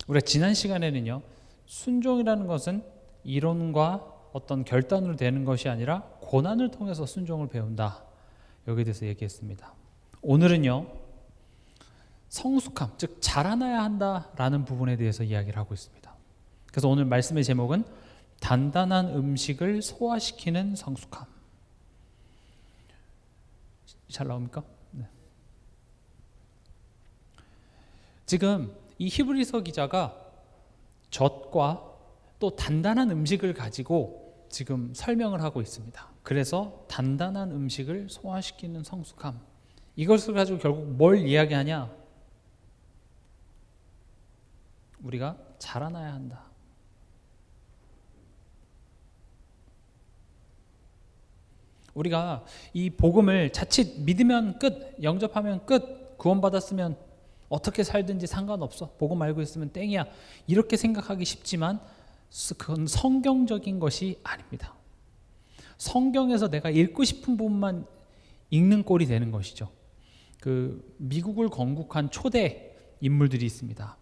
우리가 지난 시간에는요, 순종이라는 것은 이론과 어떤 결단으로 되는 것이 아니라 고난을 통해서 순종을 배운다. 여기에 대해서 얘기했습니다. 오늘은요, 성숙함, 즉 자라나야 한다라는 부분에 대해서 이야기를 하고 있습니다. 그래서 오늘 말씀의 제목은 단단한 음식을 소화시키는 성숙함. 잘 나옵니까? 네. 지금 이 히브리서 기자가 젖과 또 단단한 음식을 가지고 지금 설명을 하고 있습니다. 그래서 단단한 음식을 소화시키는 성숙함, 이것을 가지고 결국 뭘 이야기하냐? 우리가 자라나야 한다. 우리가 이 복음을 자칫 믿으면 끝, 영접하면 끝, 구원받았으면 어떻게 살든지 상관없어, 복음 알고 있으면 땡이야, 이렇게 생각하기 쉽지만 그건 성경적인 것이 아닙니다. 성경에서 내가 읽고 싶은 부분만 읽는 꼴이 되는 것이죠. 그 미국을 건국한 초대 인물들이 있습니다.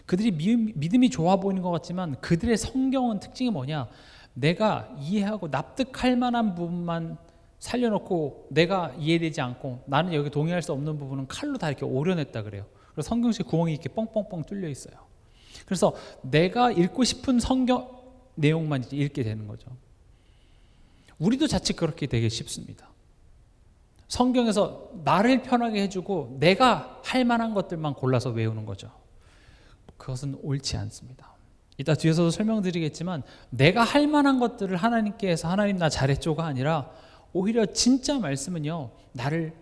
그들이 믿음이 좋아 보이는 것 같지만 그들의 성경은 특징이 뭐냐? 내가 이해하고 납득할 만한 부분만 살려놓고 내가 이해되지 않고 나는 여기 동의할 수 없는 부분은 칼로 다 이렇게 오려냈다 그래요. 그래서 성경책 구멍이 이렇게 뻥뻥뻥 뚫려 있어요. 그래서 내가 읽고 싶은 성경 내용만 이제 읽게 되는 거죠. 우리도 자칫 그렇게 되게 쉽습니다. 성경에서 나를 편하게 해주고 내가 할 만한 것들만 골라서 외우는 거죠. 그것은 옳지 않습니다. 이따 뒤에서도 설명드리겠지만 내가 할 만한 것들을 하나님께서 하나님 나 잘했죠가 아니라 오히려 진짜 말씀은요, 나를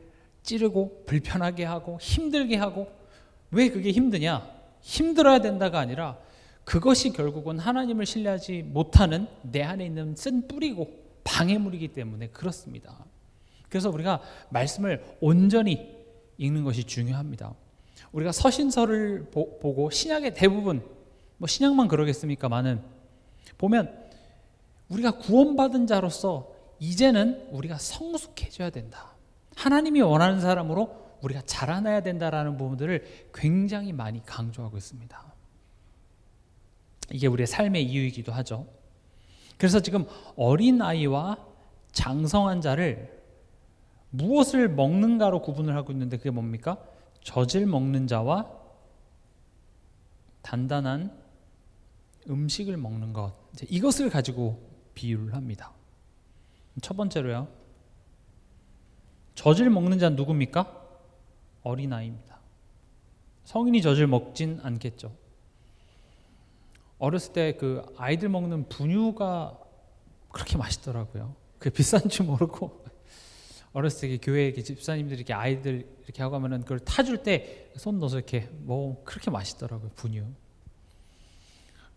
찌르고 불편하게 하고 힘들게 하고, 왜 그게 힘드냐? 힘들어야 된다가 아니라 그것이 결국은 하나님을 신뢰하지 못하는 내 안에 있는 쓴 뿌리고 방해물이기 때문에 그렇습니다. 그래서 우리가 말씀을 온전히 읽는 것이 중요합니다. 우리가 서신서를 보고 신약의 대부분, 뭐 신약만 그러겠습니까만은 보면 우리가 구원받은 자로서 이제는 우리가 성숙해져야 된다. 하나님이 원하는 사람으로 우리가 자라나야 된다라는 부분들을 굉장히 많이 강조하고 있습니다. 이게 우리의 삶의 이유이기도 하죠. 그래서 지금 어린아이와 장성한 자를 무엇을 먹는가로 구분을 하고 있는데 그게 뭡니까? 젖을 먹는 자와 단단한 음식을 먹는 것, 이것을 가지고 비유를 합니다. 첫 번째로요, 젖을 먹는 자는 누굽니까? 어린아이입니다. 성인이 젖을 먹진 않겠죠. 어렸을 때 그 아이들 먹는 분유가 그렇게 맛있더라고요. 그게 비싼 줄 모르고 어렸을 때 교회에 집사님들이 이렇게 아이들 이렇게 하고 하면은 그걸 타줄 때 손 넣어서 이렇게 뭐 그렇게 맛있더라고요. 분유.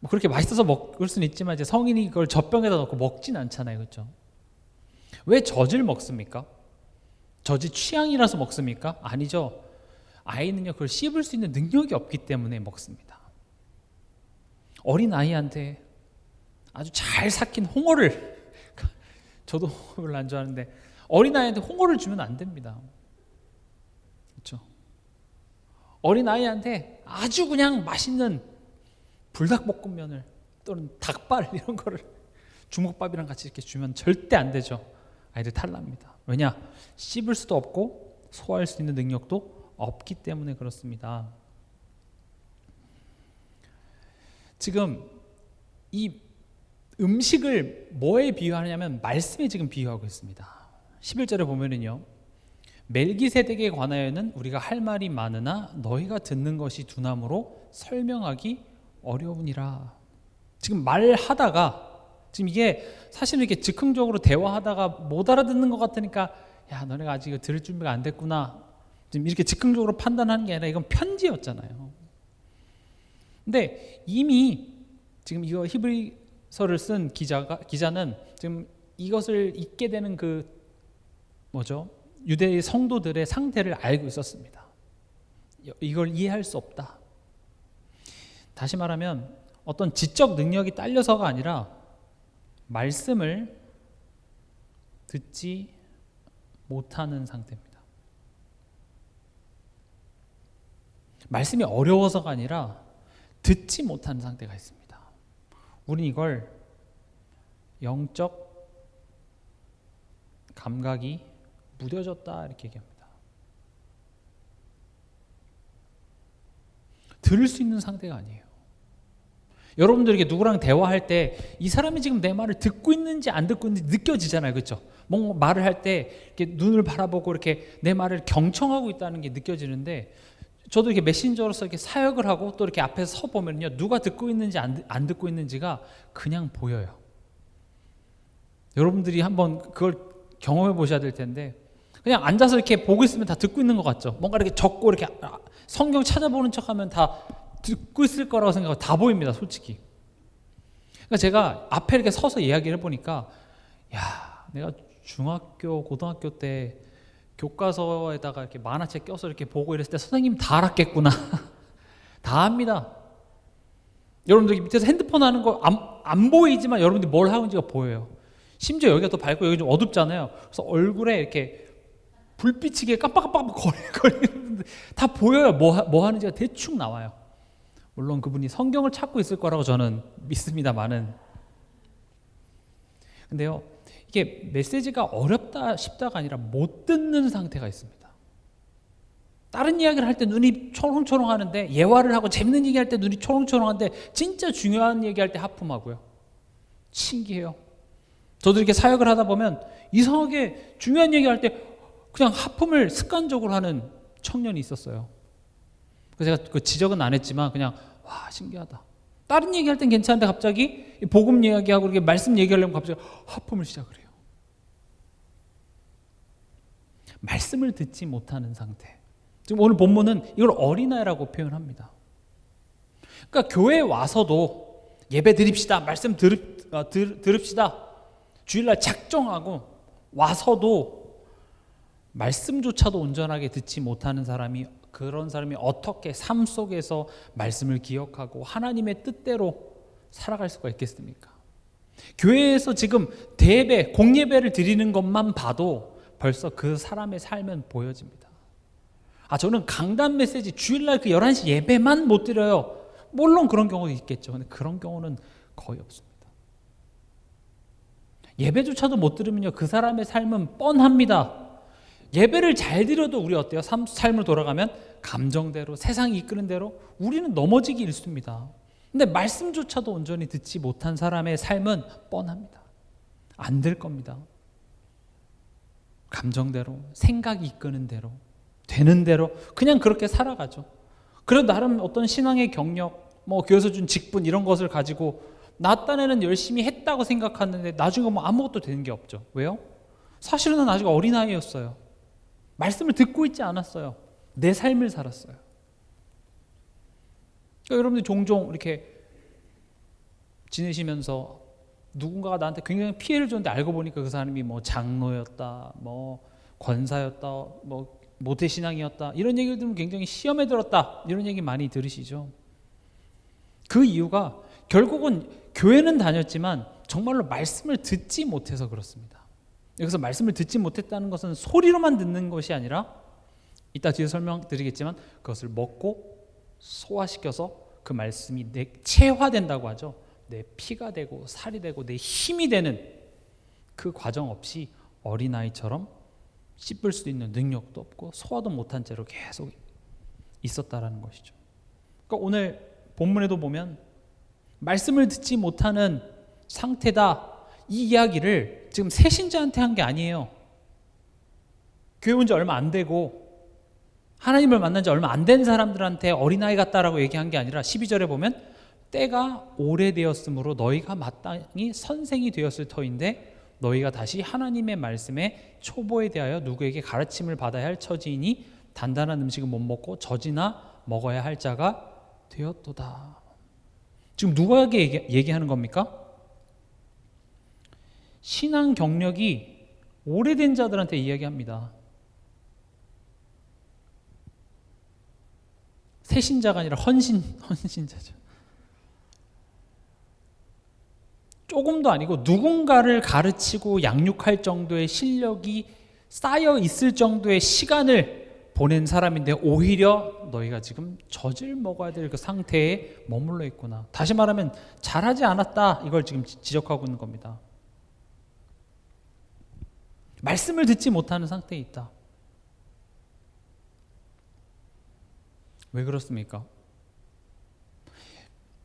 뭐 그렇게 맛있어서 먹을 수는 있지만 이제 성인이 그걸 젖병에다 넣고 먹진 않잖아요, 그렇죠? 왜 젖을 먹습니까? 젖이 취향이라서 먹습니까? 아니죠. 아이는요, 그걸 씹을 수 있는 능력이 없기 때문에 먹습니다. 어린 아이한테 아주 잘 삭힌 홍어를 저도 별로 안 좋아하는데 어린 아이한테 홍어를 주면 안 됩니다. 그렇죠? 어린 아이한테 아주 그냥 맛있는 불닭볶음면을 또는 닭발 이런 거를 주먹밥이랑 같이 이렇게 주면 절대 안 되죠. 아이들 탈납니다. 왜냐? 씹을 수도 없고 소화할 수 있는 능력도 없기 때문에 그렇습니다. 지금 이 음식을 뭐에 비유하냐면 말씀에 지금 비유하고 있습니다. 11절에 보면은요, 멜기세덱에 관하여는 우리가 할 말이 많으나 너희가 듣는 것이 두나무로 설명하기 어려우니라. 지금 말하다가 지금 이게 사실은 이렇게 즉흥적으로 대화하다가 못 알아듣는 것 같으니까 야, 너네가 아직 들을 준비가 안 됐구나, 지금 이렇게 즉흥적으로 판단하는 게 아니라 이건 편지였잖아요. 근데 이미 지금 이거 히브리서를 쓴 기자는 지금 이것을 읽게 되는 그 뭐죠? 유대의 성도들의 상태를 알고 있었습니다. 이걸 이해할 수 없다. 다시 말하면 어떤 지적 능력이 딸려서가 아니라 말씀을 듣지 못하는 상태입니다. 말씀이 어려워서가 아니라 듣지 못하는 상태가 있습니다. 우린 이걸 영적 감각이 무뎌졌다 이렇게 얘기합니다. 들을 수 있는 상태가 아니에요. 여러분들에게 누구랑 대화할 때 이 사람이 지금 내 말을 듣고 있는지 안 듣고 있는지 느껴지잖아요. 그렇죠? 뭔가 말을 할 때 이렇게 눈을 바라보고 이렇게 내 말을 경청하고 있다는 게 느껴지는데, 저도 이렇게 메신저로서 이렇게 사역을 하고 또 이렇게 앞에서 서 보면요, 누가 듣고 있는지 안 듣고 있는지가 그냥 보여요. 여러분들이 한번 그걸 경험해 보셔야 될 텐데, 그냥 앉아서 이렇게 보고 있으면 다 듣고 있는 것 같죠? 뭔가 이렇게 적고 이렇게 성경 찾아보는 척하면 다 듣고 있을 거라고 생각하고 다 보입니다, 솔직히. 그러니까 제가 앞에 이렇게 서서 이야기를 해보니까, 야, 내가 중학교, 고등학교 때 교과서에다가 이렇게 만화책 껴서 이렇게 보고 이랬을 때 선생님 다 알았겠구나. 다 압니다. 여러분들 밑에서 핸드폰 하는 거 안 보이지만 여러분들이 뭘 하고 있는지가 보여요. 심지어 여기가 더 밝고 여기 좀 어둡잖아요. 그래서 얼굴에 이렇게 불빛이 깜빡깜빡 거리는데 다 보여요. 뭐 하는지가 대충 나와요. 물론 그분이 성경을 찾고 있을 거라고 저는 믿습니다만은. 근데요, 이게 메시지가 어렵다 쉽다가 아니라 못 듣는 상태가 있습니다. 다른 이야기를 할 때 눈이 초롱초롱 하는데, 예화를 하고 재밌는 얘기할 때 눈이 초롱초롱한데, 진짜 중요한 얘기할 때 하품하고요. 신기해요. 저도 이렇게 사역을 하다 보면 이상하게 중요한 얘기할 때 그냥 하품을 습관적으로 하는 청년이 있었어요. 그래서 제가 그 지적은 안 했지만 그냥 와, 신기하다. 다른 얘기할 땐 괜찮은데 갑자기 복음 이야기하고 이렇게 말씀 얘기하려면 갑자기 하품을 시작을 해요. 말씀을 듣지 못하는 상태. 지금 오늘 본문은 이걸 어린아이라고 표현합니다. 그러니까 교회에 와서도 예배 드립시다, 말씀 들읍시다, 주일날 작정하고 와서도 말씀조차도 온전하게 듣지 못하는 사람이, 그런 사람이 어떻게 삶 속에서 말씀을 기억하고 하나님의 뜻대로 살아갈 수가 있겠습니까? 교회에서 지금 대예배, 공예배를 드리는 것만 봐도 벌써 그 사람의 삶은 보여집니다. 저는 강단 메시지 주일날 그 11시 예배만 못 드려요. 물론 그런 경우도 있겠죠. 근데 그런 경우는 거의 없습니다. 예배조차도 못 들으면요, 그 사람의 삶은 뻔합니다. 예배를 잘 드려도 우리 어때요? 삶을 돌아가면 감정대로, 세상이 이끄는 대로 우리는 넘어지기 일쑤입니다. 근데 말씀조차도 온전히 듣지 못한 사람의 삶은 뻔합니다. 안 될 겁니다. 감정대로, 생각이 이끄는 대로, 되는 대로 그냥 그렇게 살아가죠. 그래도 나름 어떤 신앙의 경력, 교회에서 준 직분 이런 것을 가지고 나 딴에는 열심히 했다고 생각하는데 나중에 아무것도 되는 게 없죠. 왜요? 사실은 아직 어린아이였어요. 말씀을 듣고 있지 않았어요. 내 삶을 살았어요. 그러니까 여러분들이 종종 이렇게 지내시면서 누군가가 나한테 굉장히 피해를 줬는데 알고 보니까 그 사람이 장로였다, 권사였다, 모태신앙이었다, 이런 얘기를 들으면 굉장히 시험에 들었다, 이런 얘기 많이 들으시죠. 그 이유가 결국은 교회는 다녔지만 정말로 말씀을 듣지 못해서 그렇습니다. 여기서 말씀을 듣지 못했다는 것은 소리로만 듣는 것이 아니라, 이따 뒤에 설명드리겠지만 그것을 먹고 소화시켜서 그 말씀이 내 체화된다고 하죠. 내 피가 되고 살이 되고 내 힘이 되는 그 과정 없이 어린아이처럼 씹을 수 있는 능력도 없고 소화도 못한 채로 계속 있었다라는 것이죠. 그러니까 오늘 본문에도 보면 말씀을 듣지 못하는 상태다, 이 이야기를 지금 새신자한테 한 게 아니에요. 교회 온 지 얼마 안 되고 하나님을 만난 지 얼마 안 된 사람들한테 어린아이 같다라고 얘기한 게 아니라 12절에 보면 때가 오래되었으므로 너희가 마땅히 선생이 되었을 터인데 너희가 다시 하나님의 말씀에 초보에 대하여 누구에게 가르침을 받아야 할 처지이니 단단한 음식은 못 먹고 젖이나 먹어야 할 자가 되었도다. 지금 누구에게 얘기하는 겁니까? 신앙 경력이 오래된 자들한테 이야기합니다. 새신자가 아니라 헌신자죠. 조금도 아니고 누군가를 가르치고 양육할 정도의 실력이 쌓여 있을 정도의 시간을 보낸 사람인데 오히려 너희가 지금 젖을 먹어야 될 그 상태에 머물러 있구나. 다시 말하면 잘하지 않았다, 이걸 지금 지적하고 있는 겁니다. 말씀을 듣지 못하는 상태에 있다. 왜 그렇습니까?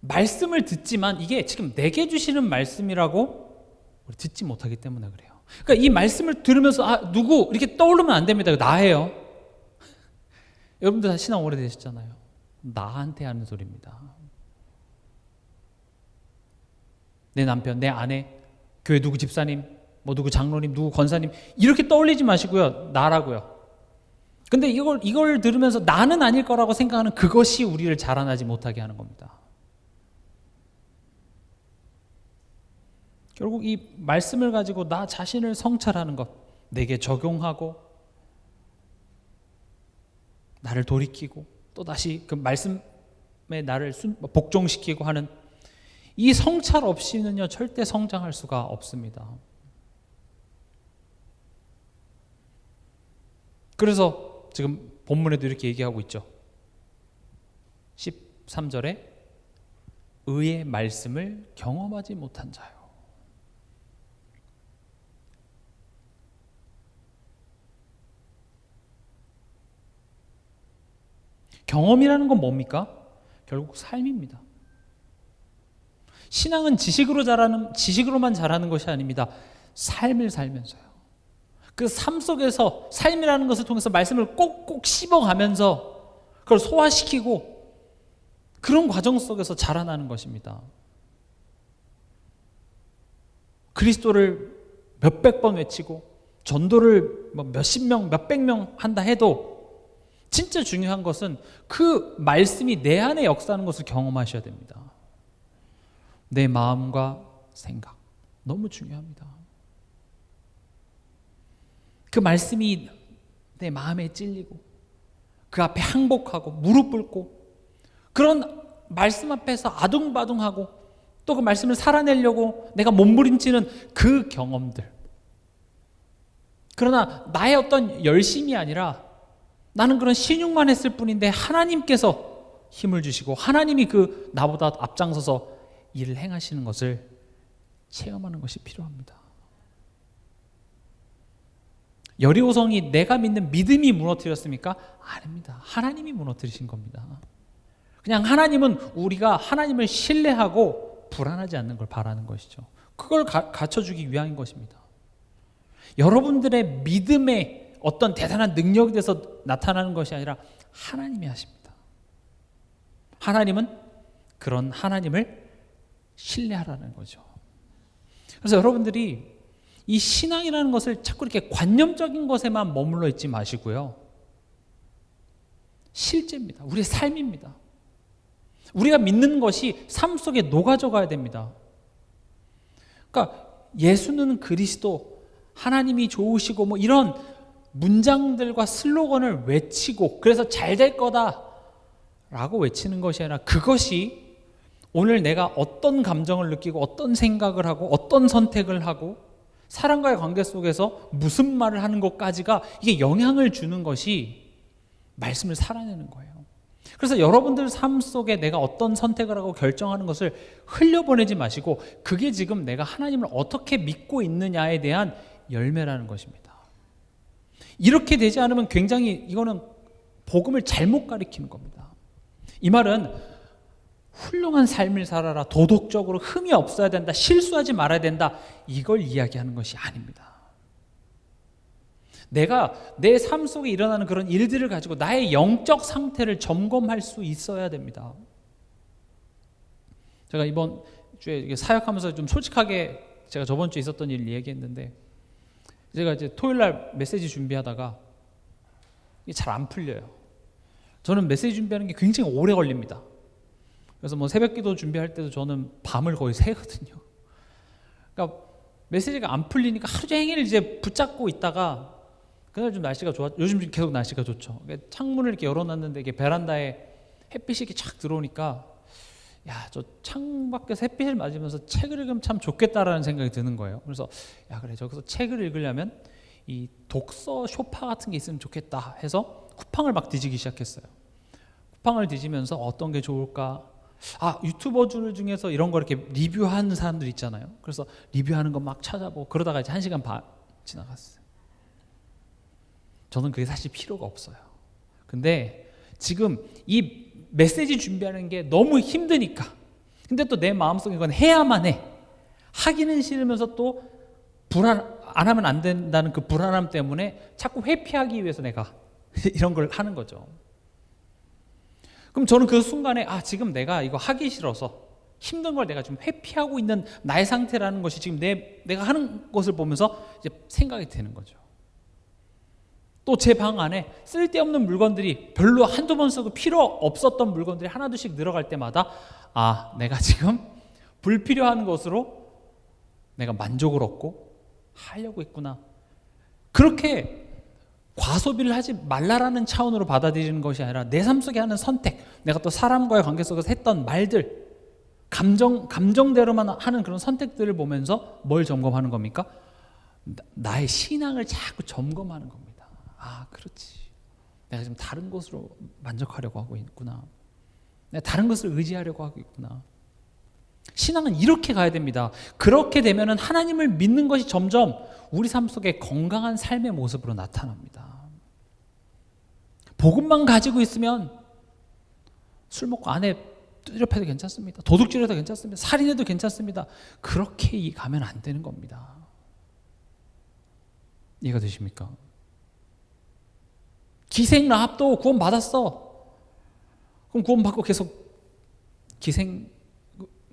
말씀을 듣지만 이게 지금 내게 주시는 말씀이라고 우리 듣지 못하기 때문에 그래요. 그러니까 이 말씀을 들으면서 누구 이렇게 떠오르면 안 됩니다. 나예요. 여러분들 다 신앙 오래되셨잖아요. 나한테 하는 소리입니다. 내 남편, 내 아내, 교회 누구 집사님, 뭐 누구 장로님, 누구 권사님 이렇게 떠올리지 마시고요. 나라고요. 근데 이걸 들으면서 나는 아닐 거라고 생각하는 그것이 우리를 자라나지 못하게 하는 겁니다. 결국 이 말씀을 가지고 나 자신을 성찰하는 것, 내게 적용하고 나를 돌이키고 또다시 그 말씀에 나를 복종시키고 하는 이 성찰 없이는요 절대 성장할 수가 없습니다. 그래서 지금 본문에도 이렇게 얘기하고 있죠. 13절에 의의 말씀을 경험하지 못한 자요. 경험이라는 건 뭡니까? 결국 삶입니다. 신앙은 지식으로만 자라는 것이 아닙니다. 삶을 살면서요. 그 삶 속에서 삶이라는 것을 통해서 말씀을 꼭꼭 씹어가면서 그걸 소화시키고 그런 과정 속에서 자라나는 것입니다. 그리스도를 몇백 번 외치고 전도를 몇십 명, 몇백 명 한다 해도 진짜 중요한 것은 그 말씀이 내 안에 역사하는 것을 경험하셔야 됩니다. 내 마음과 생각 너무 중요합니다. 그 말씀이 내 마음에 찔리고 그 앞에 항복하고 무릎 꿇고 그런 말씀 앞에서 아둥바둥하고 또 그 말씀을 살아내려고 내가 몸부림치는 그 경험들. 그러나 나의 어떤 열심이 아니라 나는 그런 신용만 했을 뿐인데 하나님께서 힘을 주시고 하나님이 그 나보다 앞장서서 일을 행하시는 것을 체험하는 것이 필요합니다. 여리고성이 내가 믿는 믿음이 무너뜨렸습니까? 아닙니다. 하나님이 무너뜨리신 겁니다. 그냥 하나님은 우리가 하나님을 신뢰하고 불안하지 않는 걸 바라는 것이죠. 그걸 갖춰주기 위한 것입니다. 여러분들의 믿음의 어떤 대단한 능력이 돼서 나타나는 것이 아니라 하나님이 하십니다. 하나님은 그런 하나님을 신뢰하라는 거죠. 그래서 여러분들이 이 신앙이라는 것을 자꾸 이렇게 관념적인 것에만 머물러 있지 마시고요. 실제입니다. 우리의 삶입니다. 우리가 믿는 것이 삶 속에 녹아져 가야 됩니다. 그러니까 예수는 그리스도, 하나님이 좋으시고 뭐 이런 문장들과 슬로건을 외치고 그래서 잘 될 거다 라고 외치는 것이 아니라 그것이 오늘 내가 어떤 감정을 느끼고 어떤 생각을 하고 어떤 선택을 하고 사람과의 관계 속에서 무슨 말을 하는 것까지가 이게 영향을 주는 것이 말씀을 살아내는 거예요. 그래서 여러분들 삶 속에 내가 어떤 선택을 하고 결정하는 것을 흘려보내지 마시고 그게 지금 내가 하나님을 어떻게 믿고 있느냐에 대한 열매라는 것입니다. 이렇게 되지 않으면 굉장히 이거는 복음을 잘못 가리키는 겁니다. 이 말은 훌륭한 삶을 살아라, 도덕적으로 흠이 없어야 된다, 실수하지 말아야 된다 이걸 이야기하는 것이 아닙니다. 내가 내 삶 속에 일어나는 그런 일들을 가지고 나의 영적 상태를 점검할 수 있어야 됩니다. 제가 이번 주에 사역하면서 좀 솔직하게 제가 저번 주에 있었던 일을 얘기했는데 제가 이제 토요일 날 메시지 준비하다가 이게 잘 안 풀려요. 저는 메시지 준비하는 게 굉장히 오래 걸립니다. 그래서 뭐 새벽기도 준비할 때도 저는 밤을 거의 새거든요. 그러니까 메시지가 안 풀리니까 하루 종일 이제 붙잡고 있다가 그날 좀 날씨가 좋아. 요즘 계속 날씨가 좋죠. 창문을 이렇게 열어놨는데 이게 베란다에 햇빛이 이렇게 쫙 들어오니까 야, 저 창밖에서 햇빛을 맞으면서 책을 읽으면 참 좋겠다라는 생각이 드는 거예요. 그래서 야, 그래, 저기서 책을 읽으려면 이 독서 쇼파 같은 게 있으면 좋겠다 해서 쿠팡을 막 뒤지기 시작했어요. 쿠팡을 뒤지면서 어떤 게 좋을까? 유튜버들 중에서 이런 거 이렇게 리뷰하는 사람들 있잖아요. 그래서 리뷰하는 거 막 찾아보고 그러다가 이제 1시간 반 지나갔어요. 저는 그게 사실 필요가 없어요. 근데 지금 이 메시지 준비하는 게 너무 힘드니까, 근데 또 내 마음속에 이건 해야만 해. 하기는 싫으면서 또 안 하면 안 된다는 그 불안함 때문에 자꾸 회피하기 위해서 내가 이런 걸 하는 거죠. 그럼 저는 그 순간에 지금 내가 이거 하기 싫어서 힘든 걸 내가 좀 회피하고 있는 나의 상태라는 것이 지금 내가 하는 것을 보면서 이제 생각이 되는 거죠. 또 제 방 안에 쓸데없는 물건들이 별로 한두 번 쓰고 필요 없었던 물건들이 하나둘씩 늘어갈 때마다 내가 지금 불필요한 것으로 내가 만족을 얻고 하려고 했구나. 그렇게 과소비를 하지 말라라는 차원으로 받아들이는 것이 아니라 내 삶 속에 하는 선택, 내가 또 사람과의 관계 속에서 했던 말들, 감정대로만 하는 그런 선택들을 보면서 뭘 점검하는 겁니까? 나의 신앙을 자꾸 점검하는 겁니다. 그렇지. 내가 지금 다른 것으로 만족하려고 하고 있구나. 내가 다른 것을 의지하려고 하고 있구나. 신앙은 이렇게 가야 됩니다. 그렇게 되면은 하나님을 믿는 것이 점점 우리 삶 속에 건강한 삶의 모습으로 나타납니다. 복음만 가지고 있으면 술 먹고 아내 두드려 패도 괜찮습니다. 도둑질해도 괜찮습니다. 살인해도 괜찮습니다. 그렇게 가면 안 되는 겁니다. 이해가 되십니까? 기생 라합도 구원 받았어. 그럼 구원 받고 계속 기생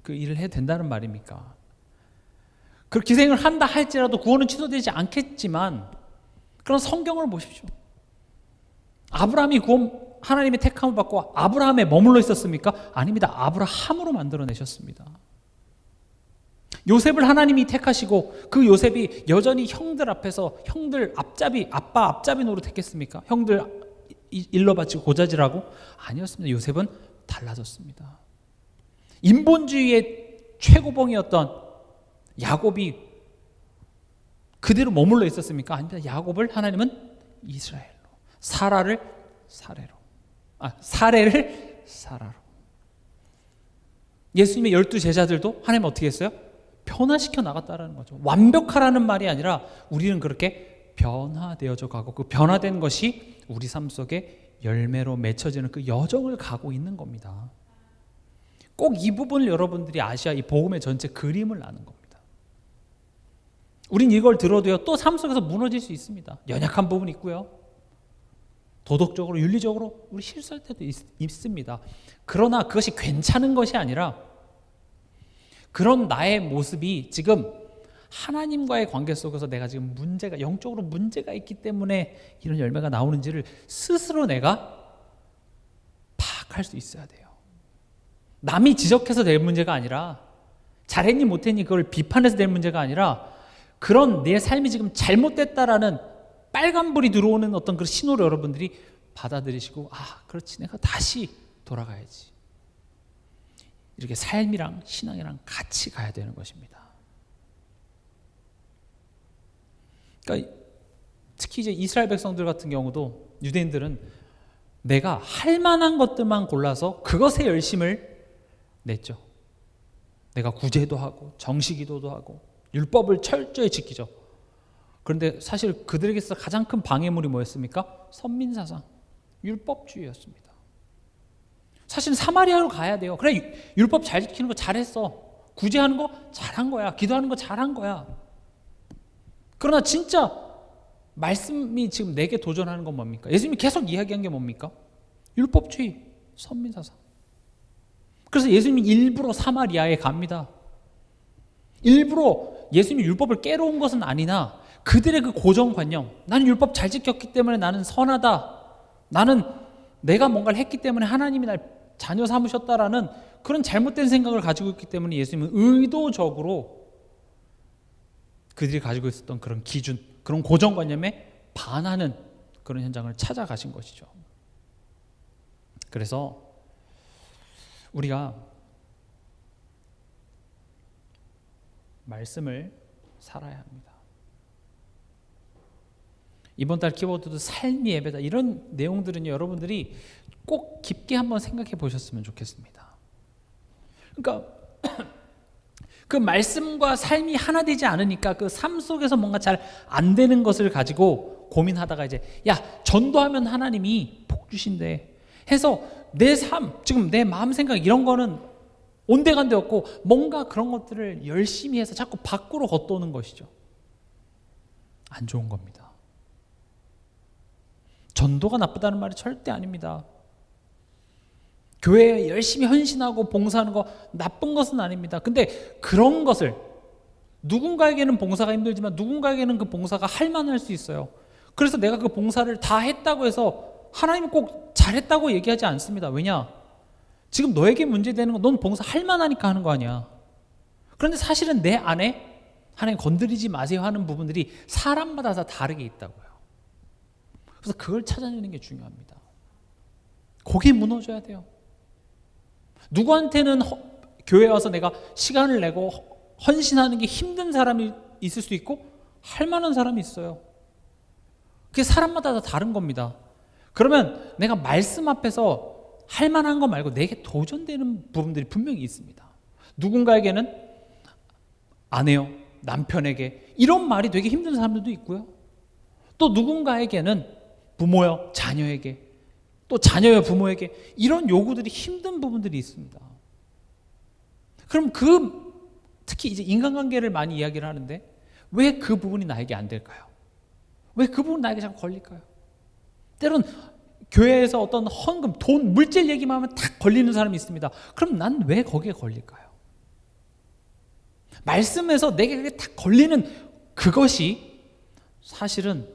그 일을 해도 된다는 말입니까? 그 기생을 한다 할지라도 구원은 취소되지 않겠지만, 그런 성경을 보십시오. 아브라함이 하나님의 택함을 받고 아브라함에 머물러 있었습니까? 아닙니다. 아브라함으로 만들어내셨습니다. 요셉을 하나님이 택하시고 그 요셉이 여전히 형들 앞에서 아빠 앞잡이 노릇했겠습니까? 형들 일러 바치고 고자질하고? 아니었습니다. 요셉은 달라졌습니다. 인본주의의 최고봉이었던 야곱이 그대로 머물러 있었습니까? 아닙니다. 야곱을 하나님은 이스라엘로, 사라를 사레로, 사레를 사라로. 예수님의 12제자들도 하나님 어떻게 했어요? 변화시켜 나갔다라는 거죠. 완벽하라는 말이 아니라 우리는 그렇게 변화되어져 가고, 그 변화된 것이 우리 삶 속에 열매로 맺혀지는 그 여정을 가고 있는 겁니다. 꼭 이 부분을 여러분들이 아셔야 이 복음의 전체 그림을 아는 겁니다. 우린 이걸 들어도요, 또 삶 속에서 무너질 수 있습니다. 연약한 부분이 있고요, 도덕적으로 윤리적으로 우리 실수할 때도 있습니다. 그러나 그것이 괜찮은 것이 아니라, 그런 나의 모습이 지금 하나님과의 관계 속에서 내가 지금 영적으로 문제가 있기 때문에 이런 열매가 나오는지를 스스로 내가 파악할 수 있어야 돼요. 남이 지적해서 될 문제가 아니라, 잘했니 못했니 그걸 비판해서 될 문제가 아니라, 그런 내 삶이 지금 잘못됐다라는 빨간불이 들어오는 어떤 그런 신호를 여러분들이 받아들이시고, 그렇지, 내가 다시 돌아가야지. 이렇게 삶이랑 신앙이랑 같이 가야 되는 것입니다. 그러니까 특히 이제 이스라엘 백성들 같은 경우도, 유대인들은 내가 할 만한 것들만 골라서 그것에 열심을 냈죠. 내가 구제도 하고 정시기도도 하고 율법을 철저히 지키죠. 그런데 사실 그들에게서 가장 큰 방해물이 뭐였습니까? 선민사상, 율법주의였습니다. 사실 사마리아로 가야 돼요. 그래, 율법 잘 지키는 거 잘했어. 구제하는 거 잘한 거야. 기도하는 거 잘한 거야. 그러나 진짜 말씀이 지금 내게 도전하는 건 뭡니까? 예수님이 계속 이야기한 게 뭡니까? 율법주의, 선민사상. 그래서 예수님이 일부러 사마리아에 갑니다. 일부러 예수님이 율법을 깨러 온 것은 아니나, 그들의 그 고정관념, 나는 율법 잘 지켰기 때문에 나는 선하다, 나는 내가 뭔가를 했기 때문에 하나님이 날 자녀 삼으셨다라는 그런 잘못된 생각을 가지고 있기 때문에 예수님은 의도적으로 그들이 가지고 있었던 그런 기준, 그런 고정관념에 반하는 그런 현장을 찾아가신 것이죠. 그래서 우리가 말씀을 살아야 합니다. 이번 달 키워드도 삶이 예배다. 이런 내용들은요, 여러분들이 꼭 깊게 한번 생각해 보셨으면 좋겠습니다. 그러니까 그 말씀과 삶이 하나 되지 않으니까 그 삶 속에서 뭔가 잘 안 되는 것을 가지고 고민하다가 이제 전도하면 하나님이 복 주신대 해서 내 삶, 지금 내 마음 생각 이런 거는 온데간데 없고 뭔가 그런 것들을 열심히 해서 자꾸 밖으로 걷도는 것이죠. 안 좋은 겁니다. 전도가 나쁘다는 말이 절대 아닙니다. 교회에 열심히 헌신하고 봉사하는 거 나쁜 것은 아닙니다. 근데 그런 것을 누군가에게는 봉사가 힘들지만 누군가에게는 그 봉사가 할 만할 수 있어요. 그래서 내가 그 봉사를 다 했다고 해서 하나님은 꼭 잘했다고 얘기하지 않습니다. 왜냐? 지금 너에게 문제되는 건 넌 봉사 할 만하니까 하는 거 아니야. 그런데 사실은 내 안에 하나님 건드리지 마세요 하는 부분들이 사람마다 다 다르게 있다고요. 그래서 그걸 찾아내는 게 중요합니다. 거기에 무너져야 돼요. 누구한테는 교회에 와서 내가 시간을 내고 헌신하는 게 힘든 사람이 있을 수 있고 할 만한 사람이 있어요. 그게 사람마다 다 다른 겁니다. 그러면 내가 말씀 앞에서 할 만한 거 말고 내게 도전되는 부분들이 분명히 있습니다. 누군가에게는 아내요, 남편에게 이런 말이 되게 힘든 사람들도 있고요. 또 누군가에게는 부모요, 자녀에게, 또 자녀요, 부모에게 이런 요구들이 힘든 부분들이 있습니다. 그럼 특히 이제 인간관계를 많이 이야기를 하는데 왜 그 부분이 나에게 안 될까요? 왜 그 부분이 나에게 자꾸 걸릴까요? 때론 교회에서 어떤 헌금, 돈, 물질 얘기만 하면 딱 걸리는 사람이 있습니다. 그럼 난 왜 거기에 걸릴까요? 말씀에서 내게 그게 딱 걸리는 그것이 사실은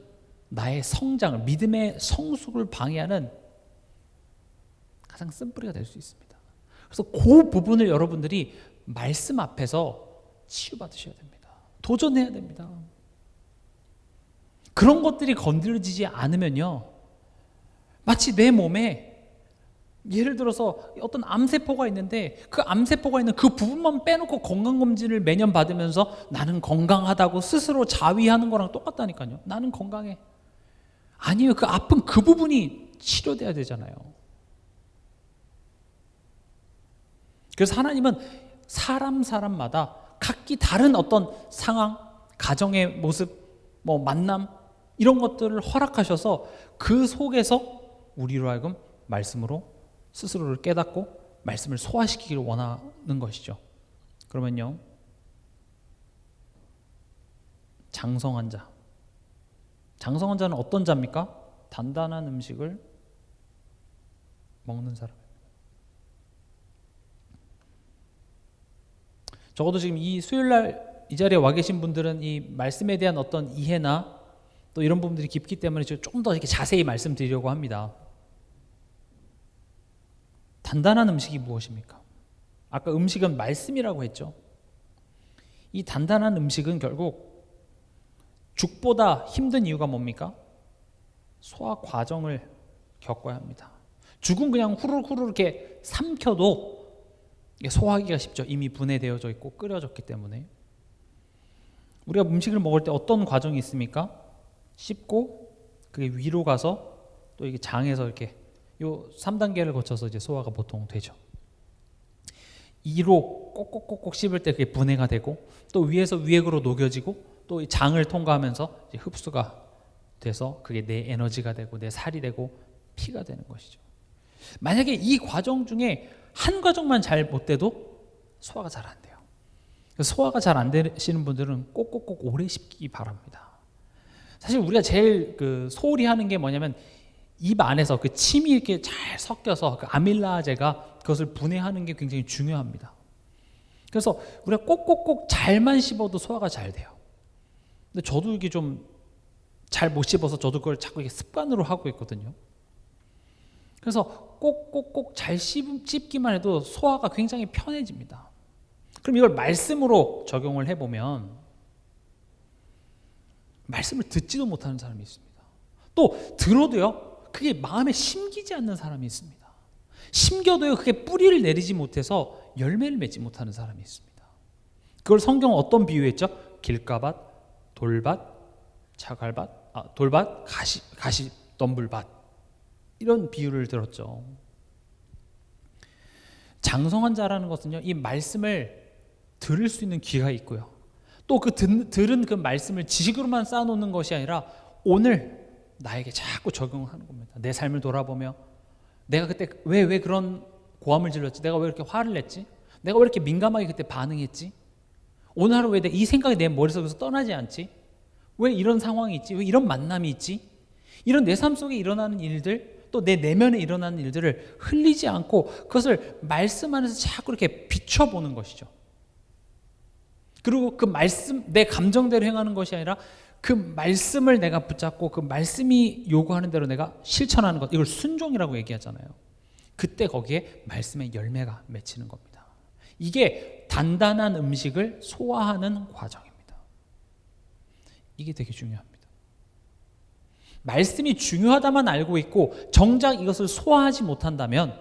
나의 성장을, 믿음의 성숙을 방해하는 가장 쓴뿌리가 될 수 있습니다. 그래서 그 부분을 여러분들이 말씀 앞에서 치유받으셔야 됩니다. 도전해야 됩니다. 그런 것들이 건드려지지 않으면요, 마치 내 몸에 예를 들어서 어떤 암세포가 있는데 그 암세포가 있는 그 부분만 빼놓고 건강검진을 매년 받으면서 나는 건강하다고 스스로 자위하는 거랑 똑같다니까요. 나는 건강해. 아니에요. 그 아픈 그 부분이 치료돼야 되잖아요. 그래서 하나님은 사람마다 각기 다른 어떤 상황, 가정의 모습, 만남 이런 것들을 허락하셔서 그 속에서 우리로 하여금 말씀으로 스스로를 깨닫고 말씀을 소화시키기를 원하는 것이죠. 그러면요, 장성한 자는 어떤 자입니까? 단단한 음식을 먹는 사람. 적어도 지금 이 수요일날 이 자리에 와 계신 분들은 이 말씀에 대한 어떤 이해나 또 이런 부분들이 깊기 때문에 조금 더 이렇게 자세히 말씀드리려고 합니다. 단단한 음식이 무엇입니까? 아까 음식은 말씀이라고 했죠. 이 단단한 음식은 결국 죽보다 힘든 이유가 뭡니까? 소화 과정을 겪어야 합니다. 죽은 그냥 후루룩 이렇게 삼켜도 소화하기가 쉽죠. 이미 분해되어져 있고 끓여졌기 때문에. 우리가 음식을 먹을 때 어떤 과정이 있습니까? 씹고 그게 위로 가서 또 이게 장에서 이렇게 요 3단계를 거쳐서 이제 소화가 보통 되죠. 이로 꼭꼭꼭꼭 씹을 때 그게 분해가 되고 또 위에서 위액으로 녹여지고 또 이 장을 통과하면서 이제 흡수가 돼서 그게 내 에너지가 되고 내 살이 되고 피가 되는 것이죠. 만약에 이 과정 중에 한 과정만 잘 못 돼도 소화가 잘 안 돼요. 소화가 잘 안 되시는 분들은 꼭꼭꼭 오래 씹기 바랍니다. 사실 우리가 제일 소홀히 하는 게 뭐냐면 입 안에서 그 침이 이렇게 잘 섞여서 그 아밀라제가 그것을 분해하는 게 굉장히 중요합니다. 그래서 우리가 꼭꼭꼭 잘만 씹어도 소화가 잘 돼요. 근데 저도 이게 좀 잘 못 씹어서 저도 그걸 자꾸 이렇게 습관으로 하고 있거든요. 그래서 꼭꼭꼭 잘 씹기만 해도 소화가 굉장히 편해집니다. 그럼 이걸 말씀으로 적용을 해보면 말씀을 듣지도 못하는 사람이 있습니다. 또 들어도요, 그게 마음에 심기지 않는 사람이 있습니다. 심겨도요, 그게 뿌리를 내리지 못해서 열매를 맺지 못하는 사람이 있습니다. 그걸 성경은 어떤 비유했죠? 길가밭, 돌밭, 자갈밭, 돌밭, 가시 덤불밭 이런 비유를 들었죠. 장성한 자라는 것은요, 이 말씀을 들을 수 있는 귀가 있고요. 또 그 들은 그 말씀을 지식으로만 쌓아놓는 것이 아니라 오늘 나에게 자꾸 적용하는 겁니다. 내 삶을 돌아보며 내가 그때 왜 그런 고함을 질렀지? 내가 왜 이렇게 화를 냈지? 내가 왜 이렇게 민감하게 그때 반응했지? 오늘 하루 왜 이 생각이 내 머릿속에서 떠나지 않지? 왜 이런 상황이 있지? 왜 이런 만남이 있지? 이런 내 삶 속에 일어나는 일들, 또 내 내면에 일어나는 일들을 흘리지 않고 그것을 말씀 안에서 자꾸 이렇게 비춰보는 것이죠. 그리고 그 말씀, 내 감정대로 행하는 것이 아니라 그 말씀을 내가 붙잡고 그 말씀이 요구하는 대로 내가 실천하는 것, 이걸 순종이라고 얘기하잖아요. 그때 거기에 말씀의 열매가 맺히는 겁니다. 이게 단단한 음식을 소화하는 과정입니다. 이게 되게 중요합니다. 말씀이 중요하다만 알고 있고 정작 이것을 소화하지 못한다면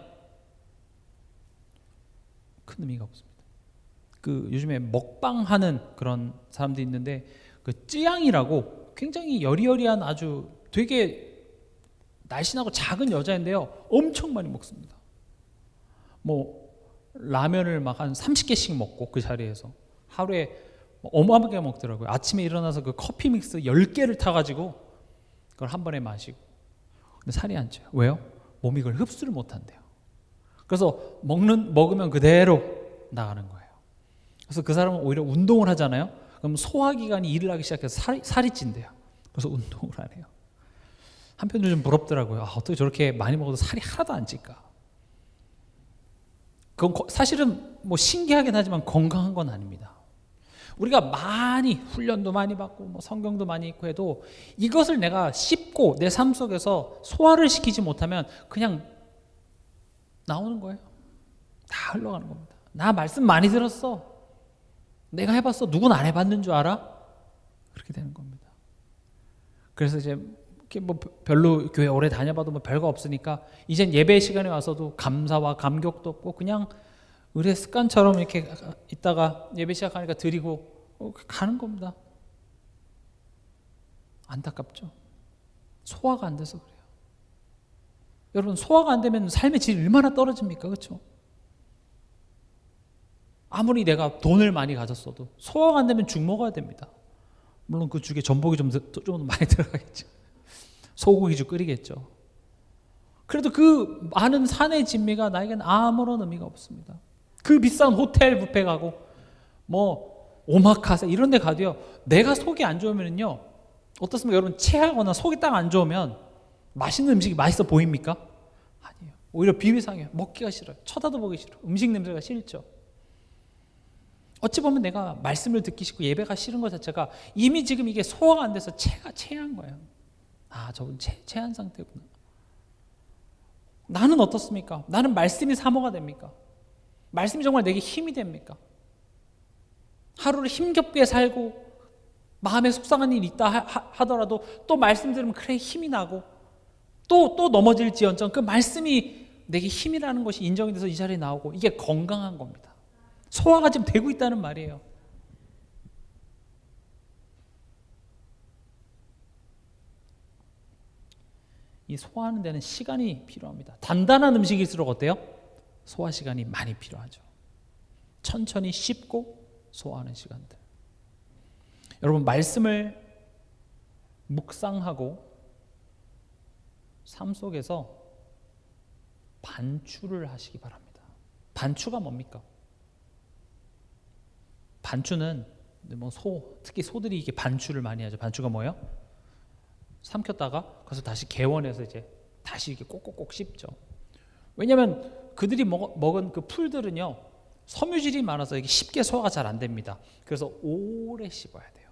큰 의미가 없습니다. 그 요즘에 먹방하는 그런 사람들이 있는데 그 쯔양이라고 굉장히 여리여리한 아주 되게 날씬하고 작은 여자인데요. 엄청 많이 먹습니다. 뭐 라면을 막 한 30개씩 먹고 그 자리에서 하루에 어마어마하게 먹더라고요. 아침에 일어나서 그 커피 믹스 10개를 타가지고 그걸 한 번에 마시고. 근데 살이 안 쪄요. 왜요? 몸이 그걸 흡수를 못한대요. 그래서 먹으면 그대로 나가는 거예요. 그래서 그 사람은 오히려 운동을 하잖아요. 그럼 소화기관이 일을 하기 시작해서 살이 찐대요. 그래서 운동을 안 해요. 한편으로 좀 부럽더라고요. 어떻게 저렇게 많이 먹어도 살이 하나도 안 찔까? 그건 사실은 뭐 신기하긴 하지만 건강한 건 아닙니다. 우리가 많이 훈련도 많이 받고 뭐 성경도 많이 읽고 해도 이것을 내가 씹고 내 삶 속에서 소화를 시키지 못하면 그냥 나오는 거예요. 다 흘러가는 겁니다. 나 말씀 많이 들었어. 내가 해봤어. 누군 안 해봤는 줄 알아? 그렇게 되는 겁니다. 그래서 이제 뭐 별로 교회 오래 다녀봐도 뭐 별거 없으니까 이젠 예배 시간에 와서도 감사와 감격도 없고 그냥 의례 습관처럼 이렇게 있다가 예배 시작하니까 드리고 가는 겁니다. 안타깝죠. 소화가 안 돼서 그래요. 여러분 소화가 안 되면 삶의 질이 얼마나 떨어집니까? 그렇죠? 아무리 내가 돈을 많이 가졌어도 소화가 안 되면 죽 먹어야 됩니다. 물론 그 죽에 전복이 좀 많이 들어가겠죠. 소고기죽 끓이겠죠. 그래도 그 많은 산의 진미가 나에게는 아무런 의미가 없습니다. 그 비싼 호텔 뷔페 가고 뭐 오마카세 이런 데 가도요. 내가 속이 안 좋으면요. 어떻습니까? 여러분 체하거나 속이 딱 안 좋으면 맛있는 음식이 맛있어 보입니까? 아니에요. 오히려 비위상해요. 먹기가 싫어요. 쳐다도 보기 싫어요. 음식 냄새가 싫죠. 어찌 보면 내가 말씀을 듣기 싫고 예배가 싫은 것 자체가 이미 지금 이게 소화가 안 돼서 체한 거예요. 저분 체한 상태구나. 나는 어떻습니까? 나는 말씀이 사모가 됩니까? 말씀이 정말 내게 힘이 됩니까? 하루를 힘겹게 살고 마음에 속상한 일이 있다 하더라도 또 말씀 들으면 그래 힘이 나고 또 넘어질지언정 그 말씀이 내게 힘이라는 것이 인정이 돼서 이 자리에 나오고 이게 건강한 겁니다. 소화가 지금 되고 있다는 말이에요. 이 소화하는 데는 시간이 필요합니다. 단단한 음식일수록 어때요? 소화 시간이 많이 필요하죠. 천천히 씹고 소화하는 시간들. 여러분 말씀을 묵상하고 삶 속에서 반추를 하시기 바랍니다. 반추가 뭡니까? 반추는 뭐 특히 소들이 이게 반추를 많이 하죠. 반추가 뭐예요? 삼켰다가 그래서 다시 개원해서 이제 다시 이렇게 꼭꼭꼭 씹죠. 왜냐하면 그들이 먹은 그 풀들은요 섬유질이 많아서 이게 쉽게 소화가 잘 안 됩니다. 그래서 오래 씹어야 돼요.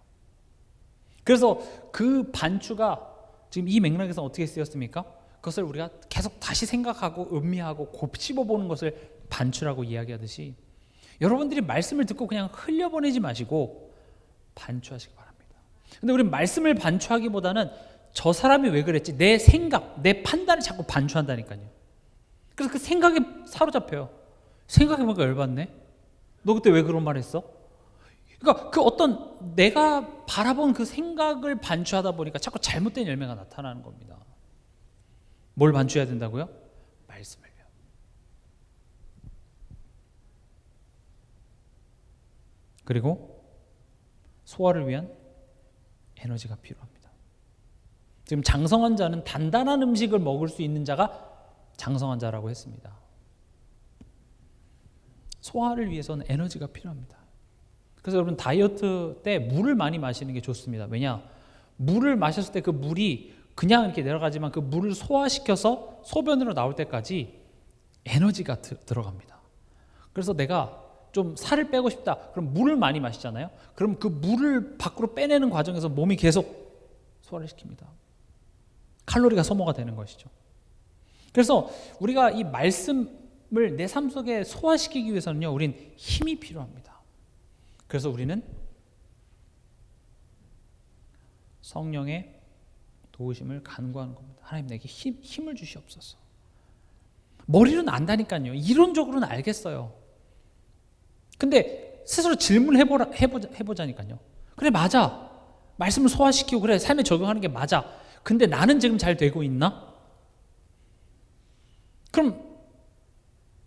그래서 그 반추가 지금 이 맥락에서 어떻게 쓰였습니까? 그것을 우리가 계속 다시 생각하고 음미하고 곱씹어보는 것을 반추라고 이야기하듯이 여러분들이 말씀을 듣고 그냥 흘려보내지 마시고 반추하시기 바랍니다. 근데 우리 말씀을 반추하기보다는 저 사람이 왜 그랬지? 내 생각, 내 판단을 자꾸 반추한다니까요. 그래서 그 생각에 사로잡혀요. 생각해보니까 열받네. 너 그때 왜 그런 말 했어? 그러니까 그 어떤 내가 바라본 그 생각을 반추하다 보니까 자꾸 잘못된 열매가 나타나는 겁니다. 뭘 반추해야 된다고요? 말씀을요. 그리고 소화를 위한 에너지가 필요합니다. 지금 장성한 자는 단단한 음식을 먹을 수 있는 자가 장성한 자라고 했습니다. 소화를 위해서는 에너지가 필요합니다. 그래서 여러분 다이어트 때 물을 많이 마시는 게 좋습니다. 왜냐? 물을 마셨을 때 그 물이 그냥 이렇게 내려가지만 그 물을 소화시켜서 소변으로 나올 때까지 에너지가 들어갑니다. 그래서 내가 좀 살을 빼고 싶다. 그럼 물을 많이 마시잖아요. 그럼 그 물을 밖으로 빼내는 과정에서 몸이 계속 소화를 시킵니다. 칼로리가 소모가 되는 것이죠. 그래서 우리가 이 말씀을 내 삶 속에 소화시키기 위해서는요, 우린 힘이 필요합니다. 그래서 우리는 성령의 도우심을 간구하는 겁니다. 하나님 내게 힘을 주시옵소서. 머리로는 안다니까요. 이론적으로는 알겠어요. 근데 스스로 질문해보자니까요. 그래 맞아. 말씀을 소화시키고 그래 삶에 적용하는 게 맞아. 근데 나는 지금 잘 되고 있나? 그럼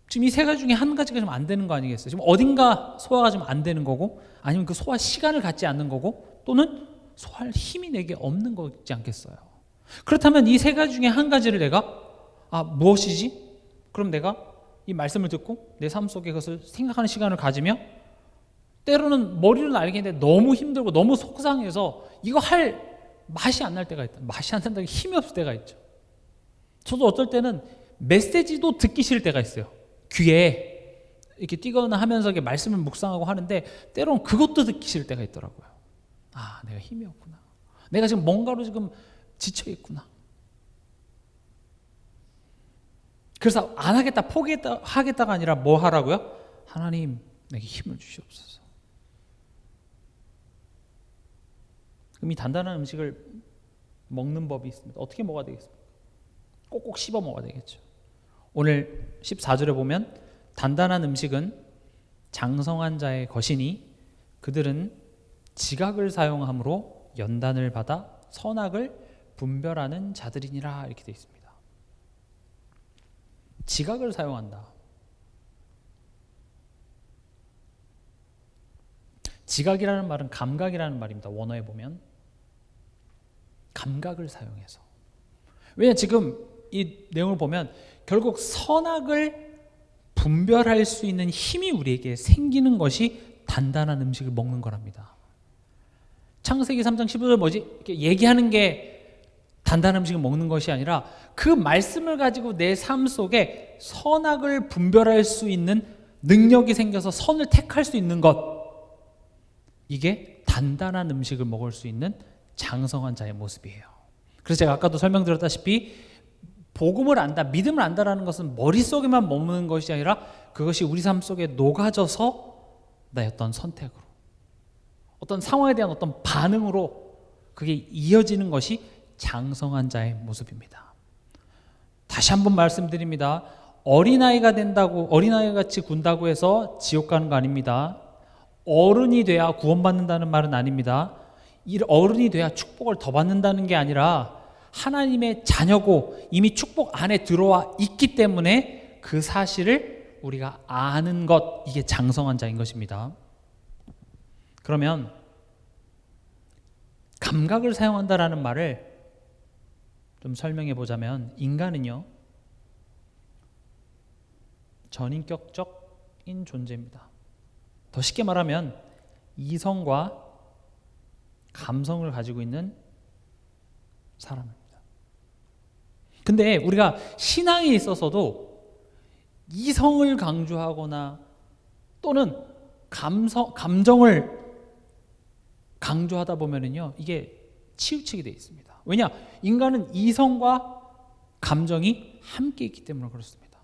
지금 이 세 가지 중에 한 가지가 좀 안 되는 거 아니겠어요? 지금 어딘가 소화가 좀 안 되는 거고, 아니면 그 소화 시간을 갖지 않는 거고, 또는 소화할 힘이 내게 없는 거지 않겠어요? 그렇다면 이 세 가지 중에 한 가지를 내가 무엇이지? 그럼 내가 이 말씀을 듣고 내 삶 속에 그것을 생각하는 시간을 가지며, 때로는 머리로는 알겠는데 너무 힘들고 너무 속상해서 이거 할 맛이 안 날 때가 있다. 맛이 안 난다는 게 힘이 없을 때가 있죠. 저도 어떨 때는 메시지도 듣기 싫을 때가 있어요. 귀에 이렇게 띄거나 하면서 이렇게 말씀을 묵상하고 하는데 때로는 그것도 듣기 싫을 때가 있더라고요. 내가 힘이 없구나. 내가 지금 뭔가로 지금 지쳐 있구나. 그래서 안 하겠다, 포기했다, 하겠다가 아니라 뭐 하라고요? 하나님, 내게 힘을 주시옵소서. 그럼 이 단단한 음식을 먹는 법이 있습니다. 어떻게 먹어야 되겠습니까? 꼭꼭 씹어 먹어야 되겠죠. 오늘 14절에 보면 단단한 음식은 장성한 자의 것이니 그들은 지각을 사용함으로 연단을 받아 선악을 분별하는 자들이니라, 이렇게 되어 있습니다. 지각을 사용한다. 지각이라는 말은 감각이라는 말입니다. 원어에 보면 감각을 사용해서. 왜냐, 지금 이 내용을 보면 결국 선악을 분별할 수 있는 힘이 우리에게 생기는 것이 단단한 음식을 먹는 거랍니다. 창세기 3장 15절 뭐지? 이렇게 얘기하는 게 단단한 음식을 먹는 것이 아니라 그 말씀을 가지고 내 삶 속에 선악을 분별할 수 있는 능력이 생겨서 선을 택할 수 있는 것, 이게 단단한 음식을 먹을 수 있는 장성한 자의 모습이에요. 그래서 제가 아까도 설명드렸다시피 복음을 안다, 믿음을 안다라는 것은 머릿속에만 머무는 것이 아니라 그것이 우리 삶 속에 녹아져서 나의 어떤 선택으로, 어떤 상황에 대한 어떤 반응으로 그게 이어지는 것이 장성한 자의 모습입니다. 다시 한번 말씀드립니다. 어린아이가 된다고, 어린아이 같이 군다고 해서 지옥 가는 거 아닙니다. 어른이 돼야 구원받는다는 말은 아닙니다. 이 어른이 돼야 축복을 더 받는다는 게 아니라 하나님의 자녀고 이미 축복 안에 들어와 있기 때문에 그 사실을 우리가 아는 것, 이게 장성한 자인 것입니다. 그러면 감각을 사용한다라는 말을 좀 설명해 보자면, 인간은요 전인격적인 존재입니다. 더 쉽게 말하면 이성과 감성을 가지고 있는 사람입니다. 근데 우리가 신앙에 있어서도 이성을 강조하거나 또는 감정을 강조하다 보면은요, 이게 치우치게 돼 있습니다. 왜냐? 인간은 이성과 감정이 함께 있기 때문에 그렇습니다.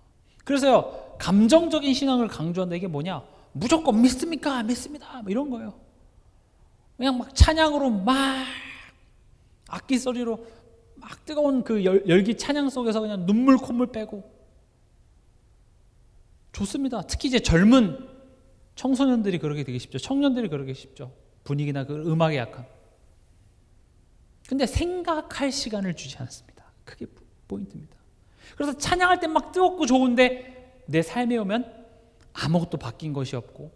그래서요, 감정적인 신앙을 강조한다, 이게 뭐냐? 무조건 믿습니까? 믿습니다. 뭐 이런 거예요. 그냥 막 찬양으로 막 악기 소리로 막 뜨거운 그 열기 찬양 속에서 그냥 눈물 콧물 빼고 좋습니다. 특히 이제 젊은 청소년들이 그러기 되게 쉽죠. 청년들이 그러기 쉽죠. 분위기나 그 음악에 약한. 근데 생각할 시간을 주지 않습니다. 그게 포인트입니다. 그래서 찬양할 때 막 뜨겁고 좋은데 내 삶에 오면 아무것도 바뀐 것이 없고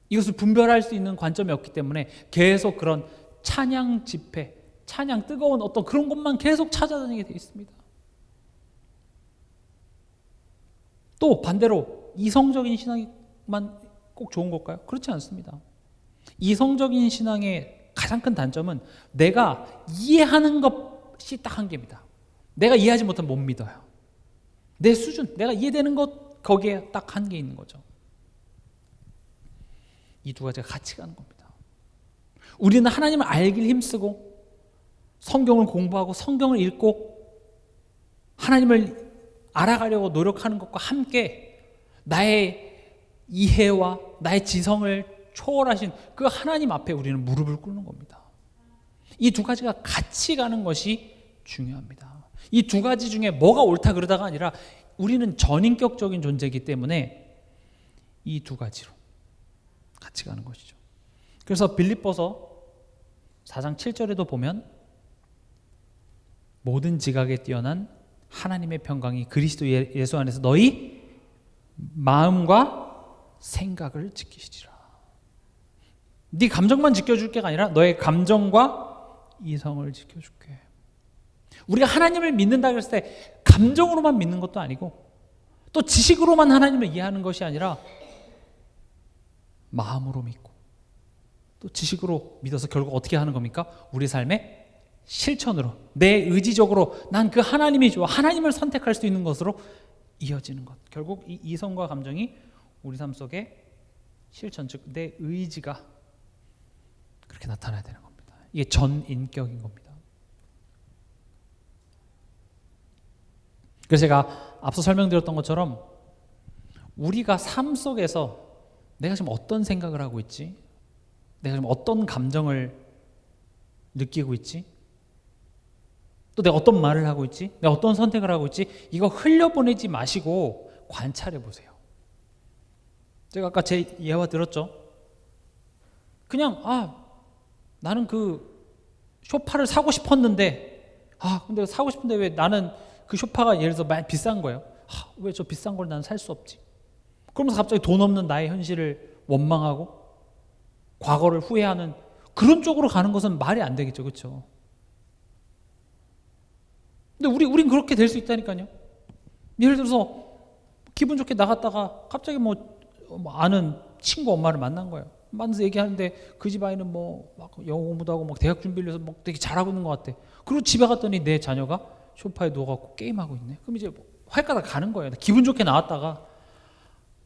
이것을 분별할 수 있는 관점이 없기 때문에 계속 그런 찬양 집회, 찬양 뜨거운 어떤 그런 것만 계속 찾아다니게 되어 있습니다. 또 반대로 이성적인 신앙만 꼭 좋은 걸까요? 그렇지 않습니다. 이성적인 신앙의 가장 큰 단점은 내가 이해하는 것이 딱 한계입니다. 내가 이해하지 못하면 못 믿어요. 내 수준, 내가 이해되는 것 거기에 딱 한계 있는 거죠. 이 두 가지가 같이 가는 겁니다. 우리는 하나님을 알길 힘쓰고 성경을 공부하고 성경을 읽고 하나님을 알아가려고 노력하는 것과 함께 나의 이해와 나의 지성을 초월하신 그 하나님 앞에 우리는 무릎을 꿇는 겁니다. 이 두 가지가 같이 가는 것이 중요합니다. 이 두 가지 중에 뭐가 옳다 그러다가 아니라 우리는 전인격적인 존재이기 때문에 이 두 가지로 같이 가는 것이죠. 그래서 빌립보서 4장 7절에도 보면 모든 지각에 뛰어난 하나님의 평강이 그리스도 예수 안에서 너희 마음과 생각을 지키시리라. 네 감정만 지켜줄 게가 아니라 너의 감정과 이성을 지켜줄게. 우리가 하나님을 믿는다 그랬을 때 감정으로만 믿는 것도 아니고 또 지식으로만 하나님을 이해하는 것이 아니라 마음으로 믿고 또 지식으로 믿어서 결국 어떻게 하는 겁니까? 우리 삶의 실천으로 내 의지적으로 난 그 하나님이 좋아 하나님을 선택할 수 있는 것으로 이어지는 것. 결국 이 이성과 감정이 우리 삶 속에 실천, 즉 내 의지가 그렇게 나타나야 되는 겁니다. 이게 전인격인 겁니다. 그래서 제가 앞서 설명드렸던 것처럼 우리가 삶 속에서 내가 지금 어떤 생각을 하고 있지? 내가 지금 어떤 감정을 느끼고 있지? 또 내가 어떤 말을 하고 있지? 내가 어떤 선택을 하고 있지? 이거 흘려보내지 마시고 관찰해 보세요. 제가 아까 제 예화 들었죠? 그냥 나는 그 소파를 사고 싶었는데 근데 사고 싶은데 왜 나는 그 소파가 예를 들어서 많이 비싼 거예요. 왜 저 비싼 걸 나는 살 수 없지? 그러면서 갑자기 돈 없는 나의 현실을 원망하고 과거를 후회하는 그런 쪽으로 가는 것은 말이 안 되겠죠. 그렇죠? 근데 우린 그렇게 될 수 있다니까요. 예를 들어서 기분 좋게 나갔다가 갑자기 아는 친구 엄마를 만난 거예요. 만나서 얘기하는데 그 집 아이는 막 영어 공부도 하고 막 대학 준비를 해서 막 되게 잘하고 있는 것 같아. 그리고 집에 갔더니 내 자녀가 소파에 누워갖고 게임하고 있네. 그럼 이제 화가 가는 거예요. 기분 좋게 나왔다가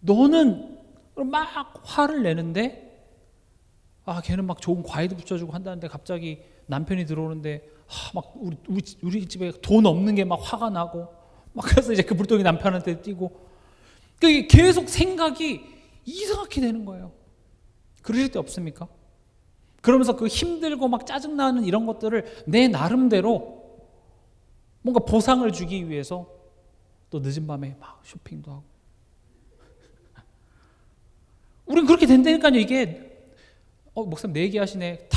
너는 막 화를 내는데 걔는 막 좋은 과일도 붙여주고 한다는데 갑자기 남편이 들어오는데 막 우리 집에 돈 없는 게 막 화가 나고 막 그래서 이제 그 물동이 남편한테 띄고 계속 생각이 이상하게 되는 거예요. 그러실 때 없습니까? 그러면서 그 힘들고 막 짜증나는 이런 것들을 내 나름대로 뭔가 보상을 주기 위해서 또 늦은 밤에 막 쇼핑도 하고 우린 그렇게 된다니까요. 이게 목사님 내 얘기하시네.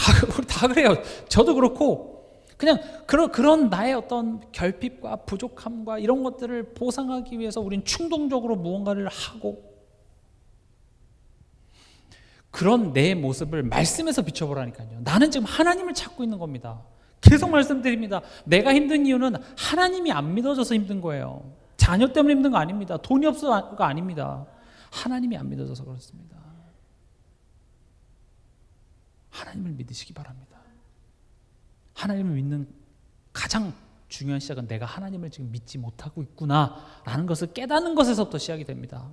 다 그래요. 저도 그렇고 그냥 그런 나의 어떤 결핍과 부족함과 이런 것들을 보상하기 위해서 우린 충동적으로 무언가를 하고 그런 내 모습을 말씀에서 비춰보라니까요. 나는 지금 하나님을 찾고 있는 겁니다. 계속 말씀드립니다. 내가 힘든 이유는 하나님이 안 믿어져서 힘든 거예요. 자녀 때문에 힘든 거 아닙니다. 돈이 없어서가 아닙니다. 하나님이 안 믿어져서 그렇습니다. 하나님을 믿으시기 바랍니다. 하나님을 믿는 가장 중요한 시작은 내가 하나님을 지금 믿지 못하고 있구나라는 것을 깨닫는 것에서부터 시작이 됩니다.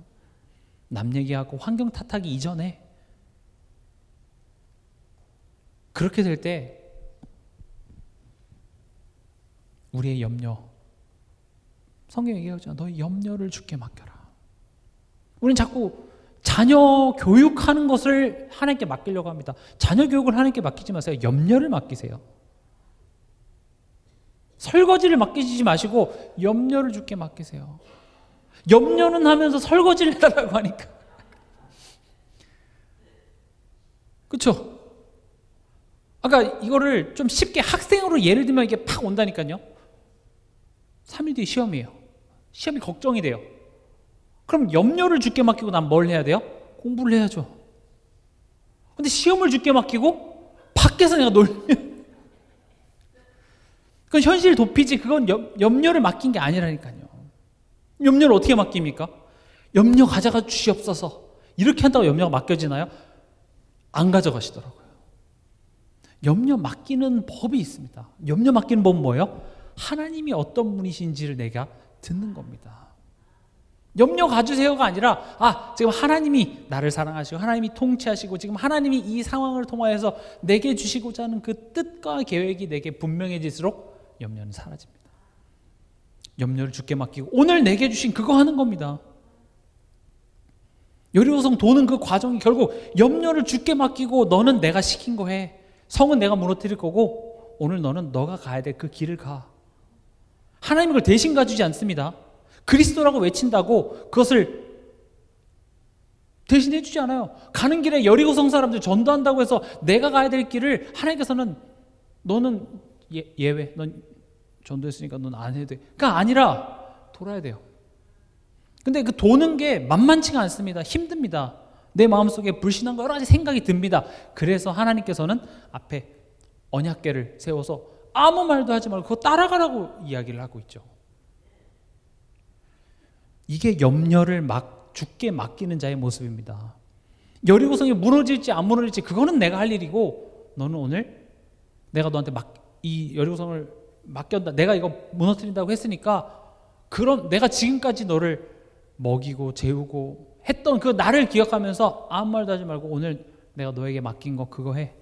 남 얘기하고 환경 탓하기 이전에 그렇게 될 때 우리의 염려, 성경이 얘기하잖아. 너의 염려를 주께 맡겨라. 우리는 자꾸 자녀 교육하는 것을 하나님께 맡기려고 합니다. 자녀 교육을 하나님께 맡기지 마세요. 염려를 맡기세요. 설거지를 맡기지 마시고 염려를 주께 맡기세요. 염려는 하면서 설거지를 해달라고 하니까 그렇죠? 아까 이거를 좀 쉽게 학생으로 예를 들면 이게 팍 온다니까요. 3일 뒤에 시험이에요. 시험이 걱정이 돼요. 그럼 염려를 주께 맡기고 난 뭘 해야 돼요? 공부를 해야죠. 근데 시험을 주께 맡기고 밖에서 내가 놀면 그건 현실 도피지. 그건 염려를 맡긴 게 아니라니까요. 염려를 어떻게 맡깁니까? 염려 가져가 주시옵소서. 이렇게 한다고 염려가 맡겨지나요? 안 가져가시더라고요. 염려 맡기는 법이 있습니다. 염려 맡기는 법은 뭐예요? 하나님이 어떤 분이신지를 내가 듣는 겁니다. 염려 가주세요가 아니라 지금 하나님이 나를 사랑하시고 하나님이 통치하시고 지금 하나님이 이 상황을 통하여서 내게 주시고자 하는 그 뜻과 계획이 내게 분명해질수록 염려는 사라집니다. 염려를 주께 맡기고 오늘 내게 주신 그거 하는 겁니다. 여리고성 도는 그 과정이 결국 염려를 주께 맡기고 너는 내가 시킨 거 해. 성은 내가 무너뜨릴 거고 오늘 너는 너가 가야 될 그 길을 가. 하나님이 그걸 대신 가주지 않습니다. 그리스도라고 외친다고 그것을 대신 해주지 않아요. 가는 길에 여리고성 사람들 전도한다고 해서 내가 가야 될 길을 하나님께서는 너는 예외, 넌 전도했으니까 넌 안 해도 돼. 그러니까 아니라 돌아야 돼요. 근데 그 도는 게 만만치가 않습니다. 힘듭니다. 내 마음속에 불신한 여러 가지 생각이 듭니다. 그래서 하나님께서는 앞에 언약궤를 세워서 아무 말도 하지 말고 그거 따라가라고 이야기를 하고 있죠. 이게 염려를 주께 맡기는 자의 모습입니다. 여리고성이 무너질지 안 무너질지 그거는 내가 할 일이고 너는 오늘 내가 너한테 이 여리고성을 맡겼다. 내가 이거 무너뜨린다고 했으니까 그럼 내가 지금까지 너를 먹이고 재우고 했던 그 나를 기억하면서 아무 말도 하지 말고 오늘 내가 너에게 맡긴 거 그거 해.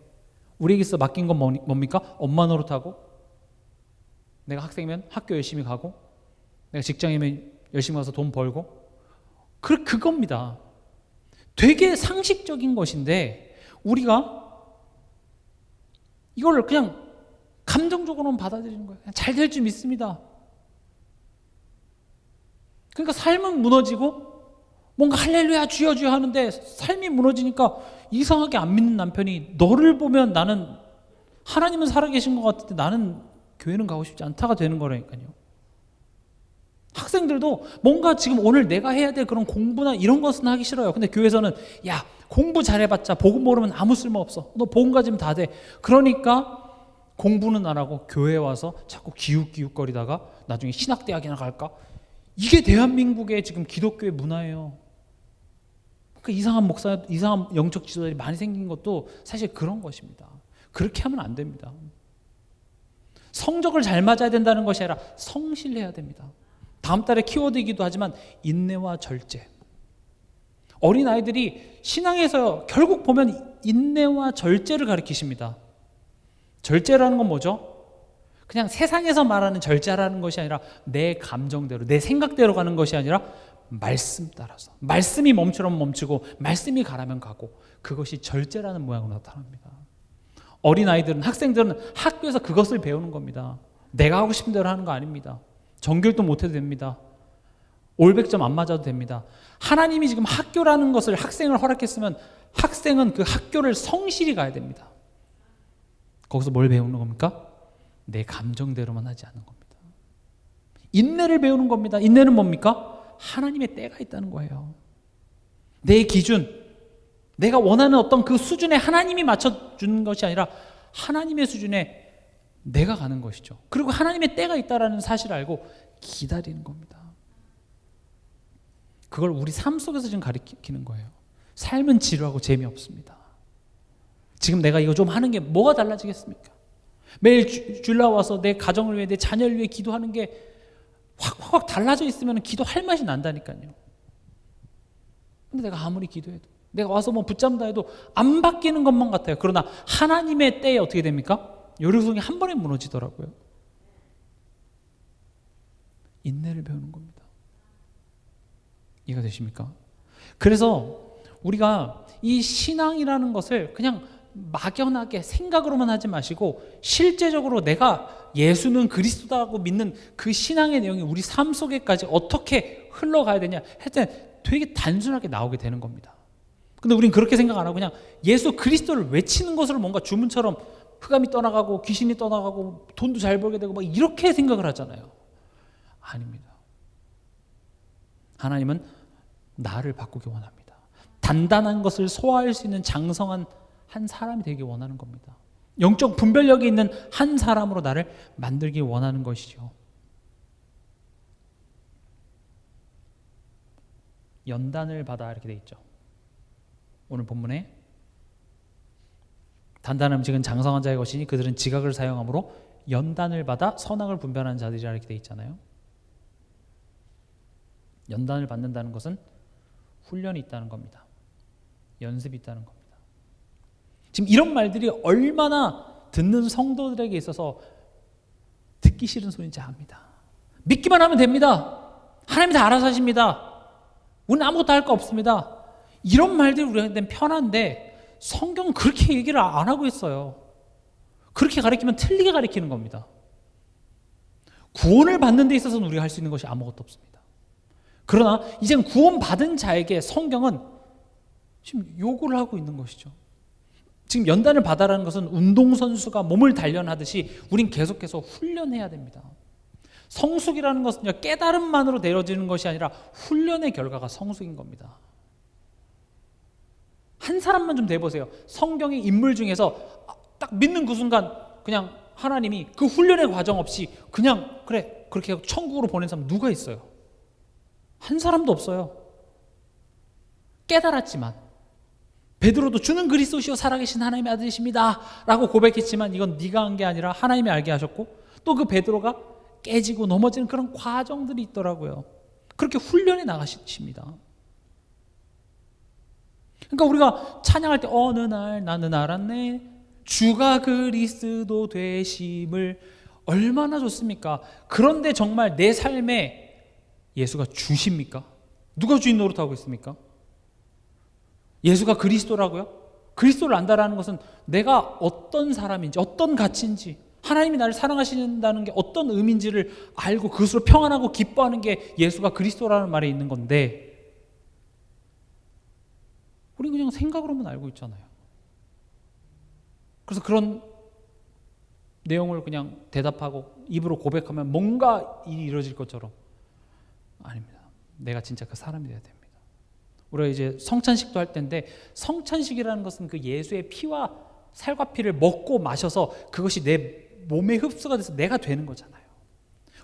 우리에게서 맡긴 건 뭡니까? 엄마 노릇하고 내가 학생이면 학교 열심히 가고 내가 직장이면 열심히 가서 돈 벌고 그겁니다. 되게 상식적인 것인데 우리가 이걸 그냥 감정적으로는 받아들이는 거예요. 잘 될 줄 믿습니다. 그러니까 삶은 무너지고 뭔가 할렐루야 주여 주여 하는데 삶이 무너지니까 이상하게 안 믿는 남편이 너를 보면 나는 하나님은 살아계신 것 같은데 나는 교회는 가고 싶지 않다가 되는 거라니까요. 학생들도 뭔가 지금 오늘 내가 해야 될 그런 공부나 이런 것은 하기 싫어요. 근데 교회에서는 야 공부 잘해봤자 복음 모르면 아무 쓸모 없어. 너 복음 가지면 다 돼. 그러니까 공부는 안 하고 교회에 와서 자꾸 기웃기웃거리다가 나중에 신학대학이나 갈까? 이게 대한민국의 지금 기독교의 문화예요. 그 이상한 목사, 이상한 영적 지도자들이 많이 생긴 것도 사실 그런 것입니다. 그렇게 하면 안 됩니다. 성적을 잘 맞아야 된다는 것이 아니라 성실해야 됩니다. 다음 달에 키워드이기도 하지만 인내와 절제. 어린아이들이 신앙에서 결국 보면 인내와 절제를 가르치십니다. 절제라는 건 뭐죠? 그냥 세상에서 말하는 절제라는 것이 아니라 내 감정대로, 내 생각대로 가는 것이 아니라 말씀 따라서. 말씀이 멈추라면 멈추고 말씀이 가라면 가고 그것이 절제라는 모양으로 나타납니다. 어린아이들은, 학생들은 학교에서 그것을 배우는 겁니다. 내가 하고 싶은 대로 하는 거 아닙니다. 정결도 못해도 됩니다. 올백점 안 맞아도 됩니다. 하나님이 지금 학교라는 것을 학생을 허락했으면 학생은 그 학교를 성실히 가야 됩니다. 거기서 뭘 배우는 겁니까? 내 감정대로만 하지 않는 겁니다. 인내를 배우는 겁니다. 인내는 뭡니까? 하나님의 때가 있다는 거예요. 내 기준, 내가 원하는 어떤 그 수준에 하나님이 맞춰주는 것이 아니라 하나님의 수준에 내가 가는 것이죠. 그리고 하나님의 때가 있다는 사실을 알고 기다리는 겁니다. 그걸 우리 삶 속에서 지금 가르치는 거예요. 삶은 지루하고 재미없습니다. 지금 내가 이거 좀 하는 게 뭐가 달라지겠습니까? 매일 주일 나와서 내 가정을 위해 내 자녀를 위해 기도하는 게 확 달라져 있으면 기도할 맛이 난다니까요. 근데 내가 아무리 기도해도 내가 와서 뭐 붙잡는다 해도 안 바뀌는 것만 같아요. 그러나 하나님의 때에 어떻게 됩니까? 여리고성이 한 번에 무너지더라고요. 인내를 배우는 겁니다. 이해가 되십니까? 그래서 우리가 이 신앙이라는 것을 그냥 막연하게 생각으로만 하지 마시고 실제적으로 내가 예수는 그리스도다고 믿는 그 신앙의 내용이 우리 삶 속에까지 어떻게 흘러가야 되냐 할 때 되게 단순하게 나오게 되는 겁니다. 근데 우린 그렇게 생각 안 하고 그냥 예수 그리스도를 외치는 것으로 뭔가 주문처럼 흑암이 떠나가고 귀신이 떠나가고 돈도 잘 벌게 되고 막 이렇게 생각을 하잖아요. 아닙니다. 하나님은 나를 바꾸기 원합니다. 단단한 것을 소화할 수 있는 장성한 한 사람이 되기 원하는 겁니다. 영적 분별력이 있는 한 사람으로 나를 만들기 원하는 것이죠. 연단을 받아 이렇게 돼 있죠. 오늘 본문에 단단한 음식은 장성한 자의 것이니 그들은 지각을 사용함으로 연단을 받아 선악을 분별하는 자들이라 이렇게 돼 있잖아요. 연단을 받는다는 것은 훈련이 있다는 겁니다. 연습이 있다는 겁니다. 지금 이런 말들이 얼마나 듣는 성도들에게 있어서 듣기 싫은 소리인지 압니다. 믿기만 하면 됩니다. 하나님이 다 알아서 하십니다. 우리는 아무것도 할 거 없습니다. 이런 말들이 우리한테는 편한데 성경은 그렇게 얘기를 안 하고 있어요. 그렇게 가르치면 틀리게 가르치는 겁니다. 구원을 받는 데 있어서는 우리가 할 수 있는 것이 아무것도 없습니다. 그러나 이젠 구원받은 자에게 성경은 지금 요구를 하고 있는 것이죠. 지금 연단을 받아라는 것은 운동선수가 몸을 단련하듯이 우린 계속해서 훈련해야 됩니다. 성숙이라는 것은 깨달음만으로 내려지는 것이 아니라 훈련의 결과가 성숙인 겁니다. 한 사람만 좀 대보세요. 성경의 인물 중에서 딱 믿는 그 순간 그냥 하나님이 그 훈련의 과정 없이 그냥 그래 그렇게 천국으로 보낸 사람 누가 있어요? 한 사람도 없어요. 깨달았지만 베드로도 주는 그리스도시요 살아계신 하나님의 아들이십니다 라고 고백했지만 이건 네가 한 게 아니라 하나님이 알게 하셨고 또 그 베드로가 깨지고 넘어지는 그런 과정들이 있더라고요. 그렇게 훈련해 나가십니다. 그러니까 우리가 찬양할 때 어느 날 나는 알았네 주가 그리스도 되심을 얼마나 좋습니까? 그런데 정말 내 삶에 예수가 주십니까? 누가 주인 노릇하고 있습니까? 예수가 그리스도라고요? 그리스도를 안다라는 것은 내가 어떤 사람인지 어떤 가치인지 하나님이 나를 사랑하신다는 게 어떤 의미인지를 알고 그것으로 평안하고 기뻐하는 게 예수가 그리스도라는 말에 있는 건데 우리는 그냥 생각으로만 알고 있잖아요. 그래서 그런 내용을 그냥 대답하고 입으로 고백하면 뭔가 일이 이루어질 것처럼 아닙니다. 내가 진짜 그 사람이 돼야 됩니다. 우리가 이제 성찬식도 할 텐데 성찬식이라는 것은 그 예수의 피와 살과 피를 먹고 마셔서 그것이 내 몸에 흡수가 돼서 내가 되는 거잖아요.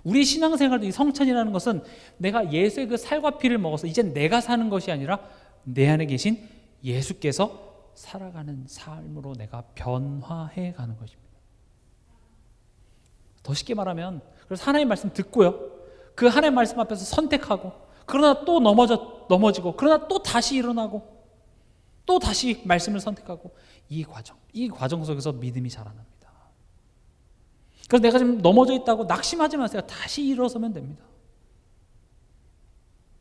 우리 신앙생활도 이 성찬이라는 것은 내가 예수의 그 살과 피를 먹어서 이젠 내가 사는 것이 아니라 내 안에 계신 예수께서 살아가는 삶으로 내가 변화해 가는 것입니다. 더 쉽게 말하면 그래서 하나님의 말씀 듣고요. 그 하나님의 말씀 앞에서 선택하고 그러나 또 넘어지고 그러나 또 다시 일어나고 또 다시 말씀을 선택하고 이 과정 속에서 믿음이 자라납니다. 그래서 내가 지금 넘어져 있다고 낙심하지 마세요. 다시 일어서면 됩니다.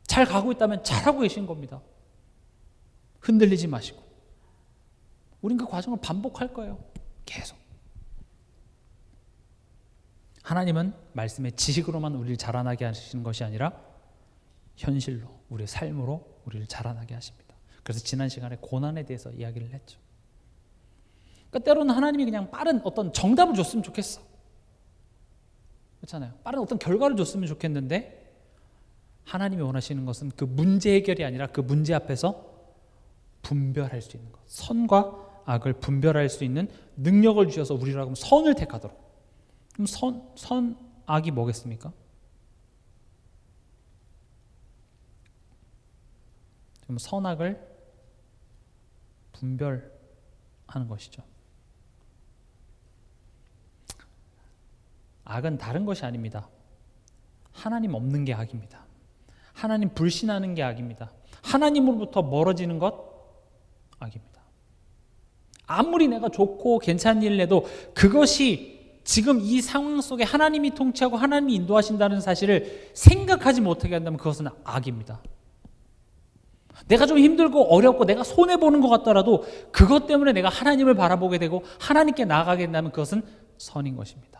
잘 가고 있다면 잘하고 계신 겁니다. 흔들리지 마시고 우린 그 과정을 반복할 거예요. 계속. 하나님은 말씀의 지식으로만 우리를 자라나게 하시는 것이 아니라 현실로 우리의 삶으로 우리를 자라나게 하십니다. 그래서 지난 시간에 고난에 대해서 이야기를 했죠. 그러니까 때로는 하나님이 그냥 빠른 어떤 정답을 줬으면 좋겠어. 그렇잖아요. 빠른 어떤 결과를 줬으면 좋겠는데 하나님이 원하시는 것은 그 문제 해결이 아니라 그 문제 앞에서 분별할 수 있는 것, 선과 악을 분별할 수 있는 능력을 주셔서 우리로 하여금 선을 택하도록. 그럼 악이 뭐겠습니까? 그럼 선악을 분별하는 것이죠. 악은 다른 것이 아닙니다. 하나님 없는 게 악입니다. 하나님 불신하는 게 악입니다. 하나님으로부터 멀어지는 것 악입니다. 아무리 내가 좋고 괜찮은 일을 해도 그것이 지금 이 상황 속에 하나님이 통치하고 하나님이 인도하신다는 사실을 생각하지 못하게 한다면 그것은 악입니다. 내가 좀 힘들고 어렵고 내가 손해보는 것 같더라도 그것 때문에 내가 하나님을 바라보게 되고 하나님께 나아가게 된다면 그것은 선인 것입니다.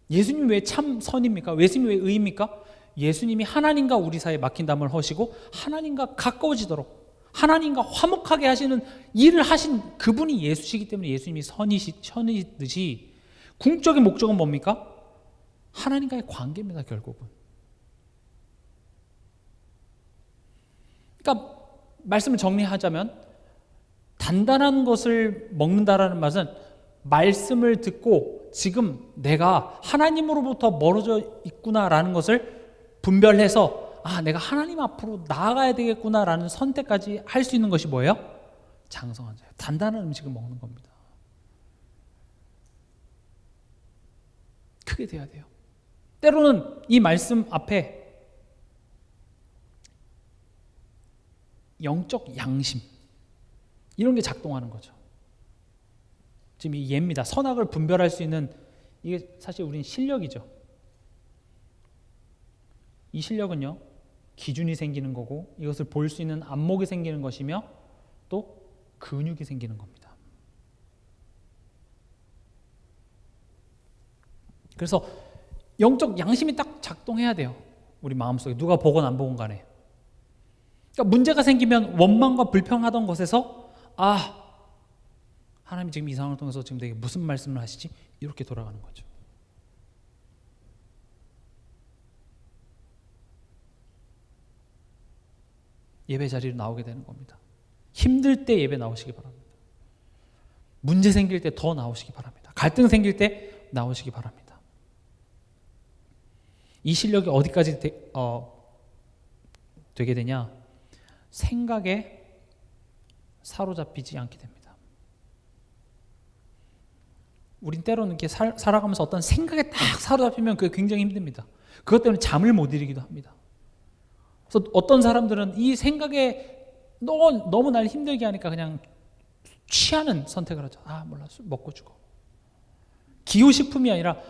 예수님이 왜 참 선입니까? 예수님이 왜 의입니까? 예수님이 하나님과 우리 사이에 막힌 담을 허시고 하나님과 가까워지도록 하나님과 화목하게 하시는 일을 하신 그분이 예수시기 때문에 예수님이 선이듯이 궁극적인 목적은 뭡니까? 하나님과의 관계입니다, 결국은. 그러니까 말씀을 정리하자면 단단한 것을 먹는다라는 말은 말씀을 듣고 지금 내가 하나님으로부터 멀어져 있구나라는 것을 분별해서 내가 하나님 앞으로 나아가야 되겠구나라는 선택까지 할 수 있는 것이 뭐예요? 장성한 자예요. 단단한 음식을 먹는 겁니다. 크게 돼야 돼요. 때로는 이 말씀 앞에 영적 양심 이런 게 작동하는 거죠. 지금 이 예입니다. 선악을 분별할 수 있는 이게 사실 우린 실력이죠. 이 실력은요, 기준이 생기는 거고 이것을 볼 수 있는 안목이 생기는 것이며 또 근육이 생기는 겁니다. 그래서 영적 양심이 딱 작동해야 돼요. 우리 마음속에 누가 보건 안 보건 간에. 그러니까 문제가 생기면 원망과 불평하던 것에서 하나님이 지금 이 상황을 통해서 지금 내게 무슨 말씀을 하시지? 이렇게 돌아가는 거죠. 예배 자리로 나오게 되는 겁니다. 힘들 때 예배 나오시기 바랍니다. 문제 생길 때 더 나오시기 바랍니다. 갈등 생길 때 나오시기 바랍니다. 이 실력이 어디까지 되게 되냐? 생각에 사로잡히지 않게 됩니다. 우린 때로는 이렇게 살아가면서 어떤 생각에 딱 사로잡히면 그게 굉장히 힘듭니다. 그것 때문에 잠을 못 이루기도 합니다. 그래서 어떤 사람들은 이 생각에 너무 날 힘들게 하니까 그냥 취하는 선택을 하죠. 몰라, 술 먹고 죽어. 기호식품이 아니라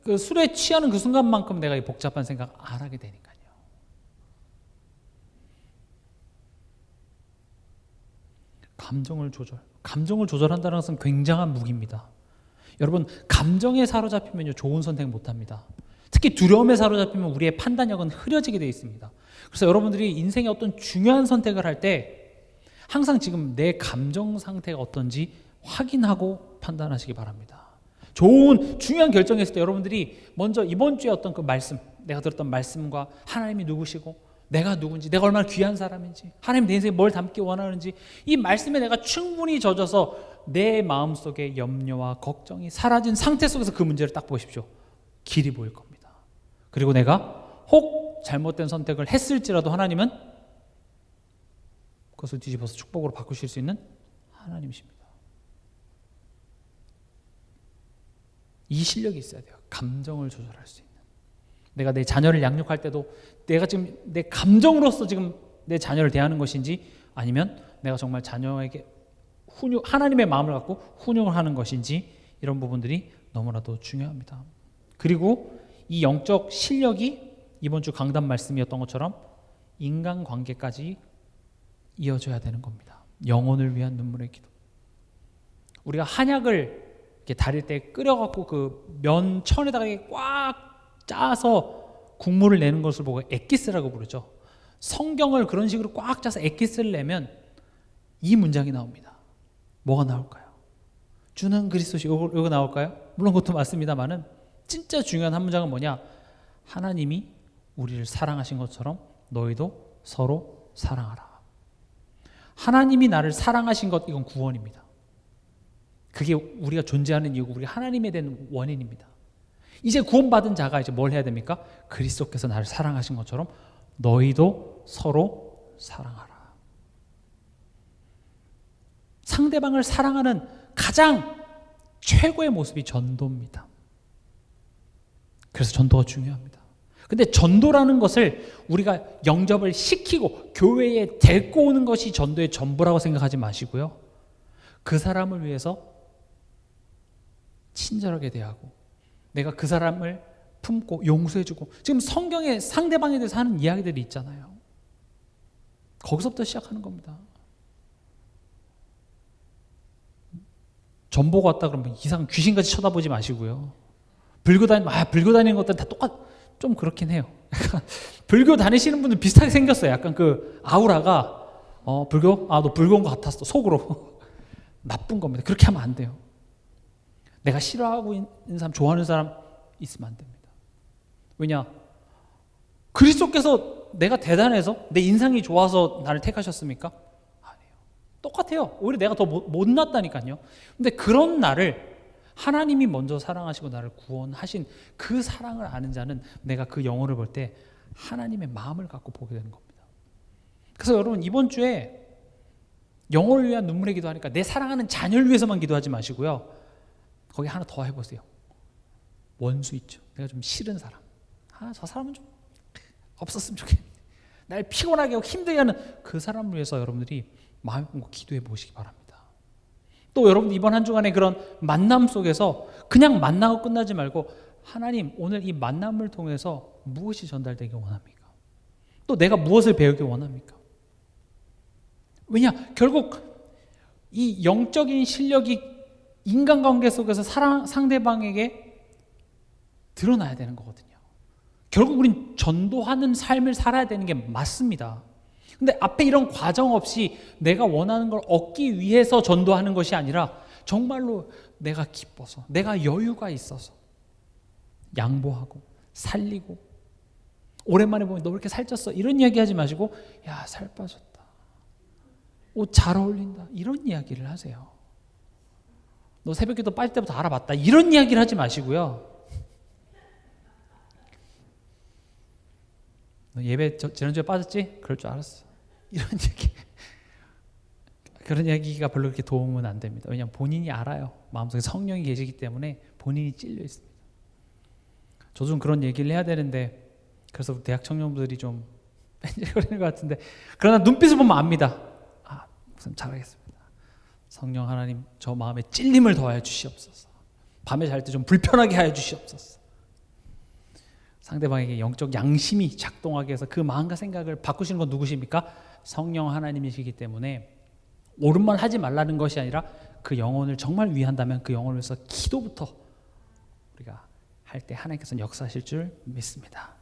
그 술에 취하는 그 순간만큼 내가 이 복잡한 생각 안 하게 되니까요. 감정을 조절한다는 것은 굉장한 무기입니다. 여러분, 감정에 사로잡히면 좋은 선택 못합니다. 특히 두려움에 사로잡히면 우리의 판단력은 흐려지게 되어 있습니다. 그래서 여러분들이 인생의 어떤 중요한 선택을 할 때 항상 지금 내 감정 상태가 어떤지 확인하고 판단하시기 바랍니다. 좋은 중요한 결정했을 때 여러분들이 먼저 이번 주에 어떤 그 말씀, 내가 들었던 말씀과 하나님이 누구시고 내가 누군지, 내가 얼마나 귀한 사람인지, 하나님 내 인생에 뭘 담기 원하는지, 이 말씀에 내가 충분히 젖어서 내 마음속에 염려와 걱정이 사라진 상태 속에서 그 문제를 딱 보십시오. 길이 보일 겁니다. 그리고 내가 혹 잘못된 선택을 했을지라도 하나님은 그것을 뒤집어서 축복으로 바꾸실 수 있는 하나님이십니다. 이 실력이 있어야 돼요. 감정을 조절할 수 있는. 내가 내 자녀를 양육할 때도 내가 지금 내 감정으로서 지금 내 자녀를 대하는 것인지, 아니면 내가 정말 자녀에게 하나님의 마음을 갖고 훈육을 하는 것인지, 이런 부분들이 너무나도 중요합니다. 그리고 이 영적 실력이 이번 주 강단 말씀이었던 것처럼 인간관계까지 이어져야 되는 겁니다. 영혼을 위한 눈물의 기도. 우리가 한약을 이렇게 다릴 때 끓여갖고 그 면천에다가 꽉 짜서 국물을 내는 것을 보고 엑기스라고 부르죠. 성경을 그런 식으로 꽉 짜서 엑기스를 내면 이 문장이 나옵니다. 뭐가 나올까요? 주는 그리스도시. 이거 나올까요? 물론 그것도 맞습니다만은 진짜 중요한 한 문장은 뭐냐? 하나님이 우리를 사랑하신 것처럼 너희도 서로 사랑하라. 하나님이 나를 사랑하신 것, 이건 구원입니다. 그게 우리가 존재하는 이유고 우리가 하나님에 대한 원인입니다. 이제 구원받은 자가 이제 뭘 해야 됩니까? 그리스도께서 나를 사랑하신 것처럼 너희도 서로 사랑하라. 상대방을 사랑하는 가장 최고의 모습이 전도입니다. 그래서 전도가 중요합니다. 근데 전도라는 것을 우리가 영접을 시키고 교회에 데리고 오는 것이 전도의 전부라고 생각하지 마시고요. 그 사람을 위해서 친절하게 대하고 내가 그 사람을 품고 용서해주고, 지금 성경에 상대방에 대해서 하는 이야기들이 있잖아요. 거기서부터 시작하는 겁니다. 전보가 왔다 그러면 이상 귀신같이 쳐다보지 마시고요. 불교 다니는 것들은 다 좀 그렇긴 해요. 불교 다니시는 분들 비슷하게 생겼어요. 약간 그 아우라가 불교? 너 불교인 것 같았어. 속으로. 나쁜 겁니다. 그렇게 하면 안 돼요. 내가 싫어하고 있는 사람, 좋아하는 사람 있으면 안 됩니다. 왜냐? 그리스도께서 내가 대단해서 내 인상이 좋아서 나를 택하셨습니까? 아니에요. 똑같아요. 오히려 내가 더 못났다니까요. 근데 그런 나를 하나님이 먼저 사랑하시고 나를 구원하신 그 사랑을 아는 자는 내가 그 영혼을 볼 때 하나님의 마음을 갖고 보게 되는 겁니다. 그래서 여러분 이번 주에 영혼을 위한 눈물의 기도하니까 내 사랑하는 자녀를 위해서만 기도하지 마시고요. 거기 하나 더 해보세요. 원수 있죠. 내가 좀 싫은 사람. 저 사람은 좀 없었으면 좋겠네. 날 피곤하게 하고 힘들게 하는 그 사람을 위해서 여러분들이 마음을 품고 기도해 보시기 바랍니다. 또 여러분 이번 한 주간의 그런 만남 속에서 그냥 만나고 끝나지 말고 하나님 오늘 이 만남을 통해서 무엇이 전달되기 원합니까? 또 내가 무엇을 배우기 원합니까? 왜냐? 결국 이 영적인 실력이 인간관계 속에서 상대방에게 드러나야 되는 거거든요. 결국 우린 전도하는 삶을 살아야 되는 게 맞습니다. 근데 앞에 이런 과정 없이 내가 원하는 걸 얻기 위해서 전도하는 것이 아니라 정말로 내가 기뻐서 내가 여유가 있어서 양보하고 살리고 오랜만에 보면 너 왜 이렇게 살쪘어? 이런 이야기 하지 마시고 야, 살 빠졌다. 옷 잘 어울린다. 이런 이야기를 하세요. 너 새벽기도 빠질 때부터 알아봤다. 이런 이야기를 하지 마시고요. 너 예배 지난주에 빠졌지? 그럴 줄 알았어. 이런 얘기. 그런 이야기가 별로 그렇게 도움은 안 됩니다. 왜냐하면 본인이 알아요. 마음속에 성령이 계시기 때문에 본인이 찔려 있습니다. 저도 좀 그런 얘기를 해야 되는데 그래서 대학 청년들이 좀 뺀질거리는 것 같은데 그러나 눈빛을 보면 압니다. 목사님 잘하겠습니다. 성령 하나님 저 마음에 찔림을 더하여 주시옵소서. 밤에 잘 때 좀 불편하게 하여 주시옵소서. 상대방에게 영적 양심이 작동하게 해서 그 마음과 생각을 바꾸시는 건 누구십니까? 성령 하나님이시기 때문에 옳은 말 하지 말라는 것이 아니라 그 영혼을 정말 위한다면 그 영혼을 위해서 기도부터 우리가 할 때 하나님께서는 역사하실 줄 믿습니다.